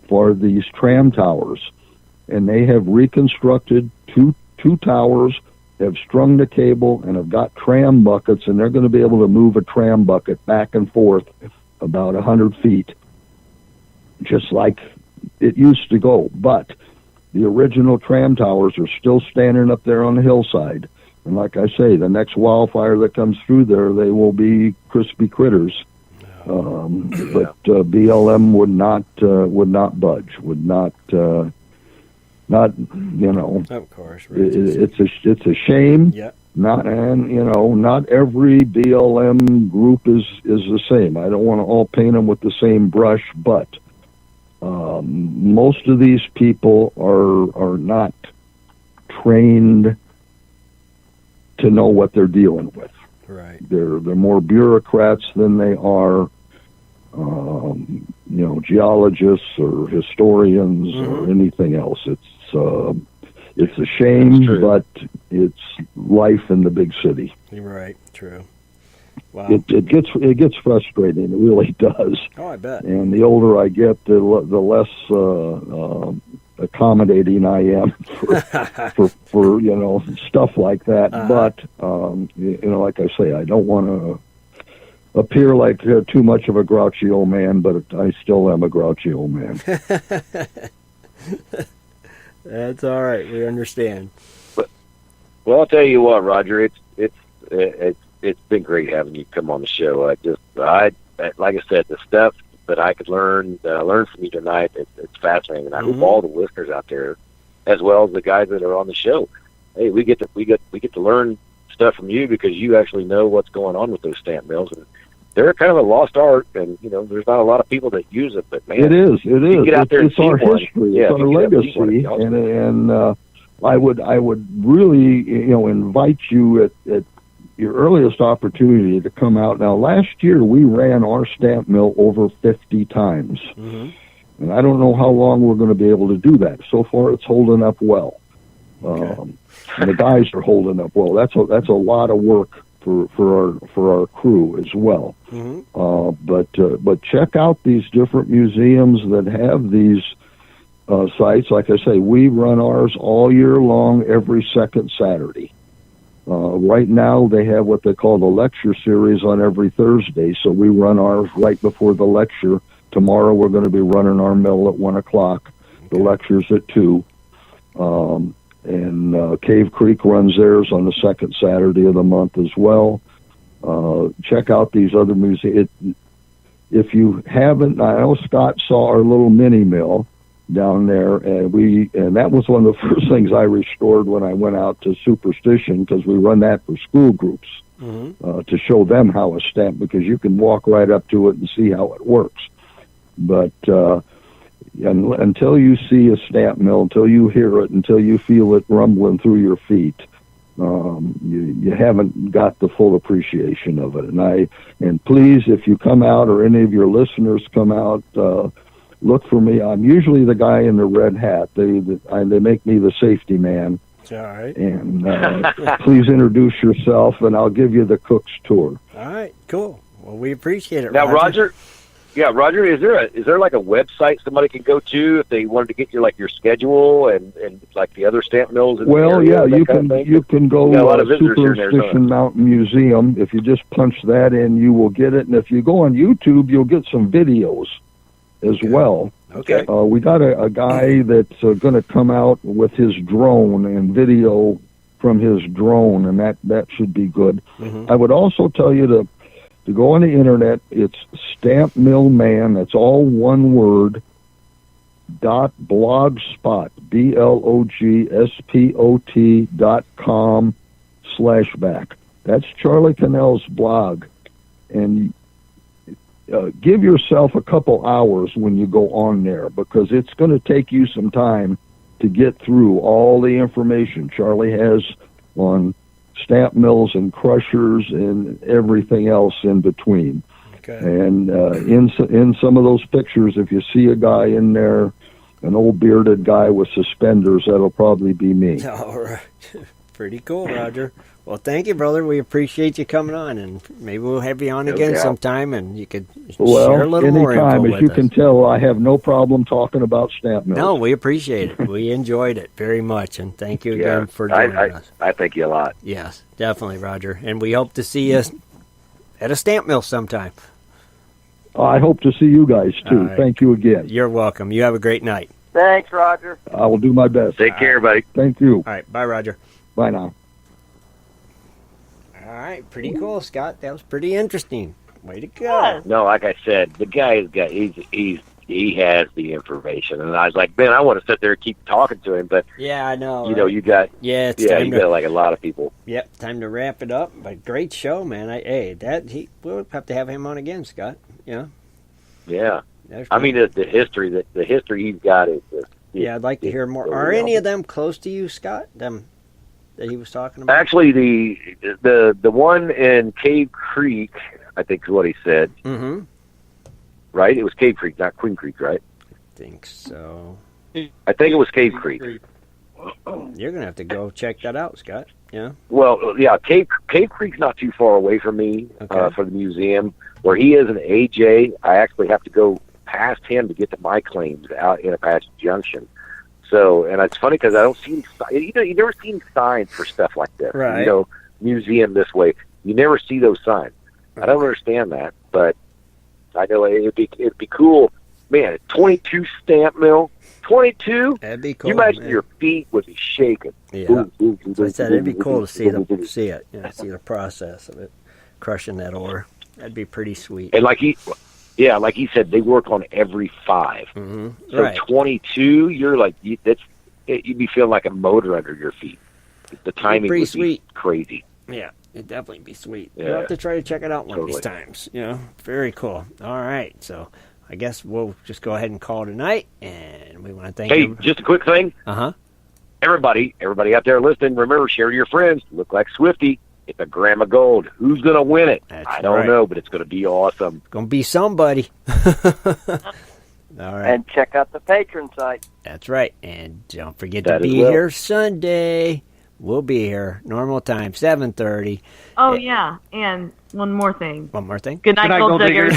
for these tram towers. And they have reconstructed two towers, have strung the cable, and have got tram buckets, and they're going to be able to move a tram bucket back and forth about 100 feet, just like it used to go. But the original tram towers are still standing up there on the hillside. And like I say, the next wildfire that comes through there, they will be crispy critters. But BLM would not budge, would not. Of course, right. It's a shame. Yeah. Not every BLM group is the same. I don't want to all paint them with the same brush, but most of these people are not trained to know what they're dealing with. Right. They're more bureaucrats than they are geologists or historians or anything else. It's a shame, but it's life in the big city. You're right. True. Wow. It gets frustrating. It really does. Oh, I bet. And the older I get, the less accommodating I am for stuff like that. But like I say, I don't want to appear like too much of a grouchy old man, but I still am a grouchy old man. That's all right. We understand. Well, I'll tell you what, Roger. It's been great having you come on the show. Like I said, the stuff that I could learn, that I learned from you tonight, it's fascinating. And I hope all the listeners out there as well as the guys that are on the show. Hey, we get to learn stuff from you because you actually know what's going on with those stamp mills, and they're kind of a lost art. And there's not a lot of people that use it, but man, it is. You get out there It's our history. It's our legacy, and I would really invite you at your earliest opportunity to come out. Now, last year we ran our stamp mill over 50 times, and I don't know how long we're going to be able to do that. So far, it's holding up well. And the guys are holding up well. That's a lot of work for our crew as well. But check out these different museums that have these sites. Like I say, we run ours all year long, every second Saturday. Right now, they have what they call the lecture series on every Thursday, so we run ours right before the lecture. Tomorrow, we're going to be running our mill at 1 o'clock. The lecture's at 2. And Cave Creek runs theirs on the second Saturday of the month as well. Check out these other museums. If you haven't, I know Scott saw our little mini mill down there, and that was one of the first things I restored when I went out to Superstition, because we run that for school groups to show them how it's stamped, because you can walk right up to it and see how it works. But until you see a stamp mill, until you hear it, until you feel it rumbling through your feet, you haven't got the full appreciation of it. And please, if you come out, or any of your listeners come out, look for me. I'm usually the guy in the red hat. They make me the safety man. All right. And please introduce yourself, and I'll give you the cook's tour. All right, cool. Well, we appreciate it, Now, Roger. Yeah, Roger, is there like a website somebody can go to if they wanted to get your schedule and like the other stamp mills? Well, yeah, you can go to Superstition Mountain Museum. If you just punch that in, you will get it. And if you go on YouTube, you'll get some videos as well. Okay. We got a guy that's going to come out with his drone and video from his drone, and that should be good. I would also tell you to go on the internet. It's Stamp Mill Man. That's all one word. .blogspot blogspot.com/back. That's Charlie Cannell's blog, and give yourself a couple hours when you go on there, because it's going to take you some time to get through all the information Charlie has on stamp mills and crushers and everything else in between. Okay. And in some of those pictures, if you see a guy in there, an old bearded guy with suspenders, that'll probably be me. All right. Pretty cool, Roger. Well, thank you, brother. We appreciate you coming on, and maybe we'll have you on again sometime, and you could share a little more info with us. As you can tell, I have no problem talking about stamp mills. No, we appreciate it. We enjoyed it very much, and thank you again for joining us. I thank you a lot. Yes, definitely, Roger. And we hope to see you at a stamp mill sometime. I hope to see you guys, too. Right. Thank you again. You're welcome. You have a great night. Thanks, Roger. I will do my best. Take care, buddy. Thank you. All right. Bye, Roger. Bye now. All right. Pretty cool, Scott. That was pretty interesting. Way to go. No, like I said, the guy he has the information, and I was like, man, I want to sit there and keep talking to him, but yeah, I know. You know, you got you got like a lot of people. Yep, time to wrap it up. But great show, man. We'll have to have him on again, Scott. Yeah. Yeah. I mean, the history he's got is just, yeah, I'd like to hear more. Are any of them close to you, Scott? Them that he was talking about? Actually, the one in Cave Creek, I think is what he said. Mm-hmm. Right? It was Cave Creek, not Queen Creek, right? I think so. I think it was Cave Creek. You're gonna have to go check that out, Scott. Yeah. Well, yeah, Cave Creek's not too far away from me for the museum. Where he is in AJ, I actually have to go past him to get to my claims out in Apache Junction. So, and it's funny because I don't see you never see signs for stuff like this. Right. You know, museum this way. You never see those signs. I don't understand that, but I know it'd be cool. Man, 22 stamp mill. 22? That'd be cool. You imagine man. Your feet would be shaking. Yeah. Boom, boom, boom, So I said it'd be cool to see it, see the process of it, crushing that ore. That'd be pretty sweet. And like he said, they work on every 5. Mm-hmm. So right. 22, you're like, you'd be feeling like a motor under your feet. The timing pretty would sweet. be crazy. Yeah, it'd definitely be sweet. Yeah. You'll have to try to check it out one of these Totally. times. Very cool. All right, so I guess we'll just go ahead and call it a night, and we want to thank Hey, you. just a quick thing. Uh-huh. Everybody out there listening, remember, share to your friends. Look like Swifty. It's a gram of gold. Who's going to win it? That's I don't right. know, but it's going to be awesome. Gonna be somebody. All right. And check out the patron site. That's right. And don't forget That to as be well. here Sunday. We'll be here. Normal time, 7:30. Oh, yeah. And one more thing. One more thing. Good night, gold diggers.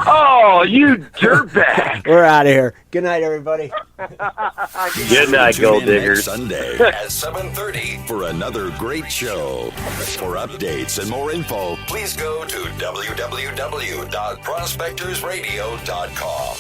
Oh, you dirtbag. We're out of here. Good night, everybody. Good night, Tune gold in next diggers. Sunday at 7:30 for another great show. For updates and more info, please go to www.prospectorsradio.com.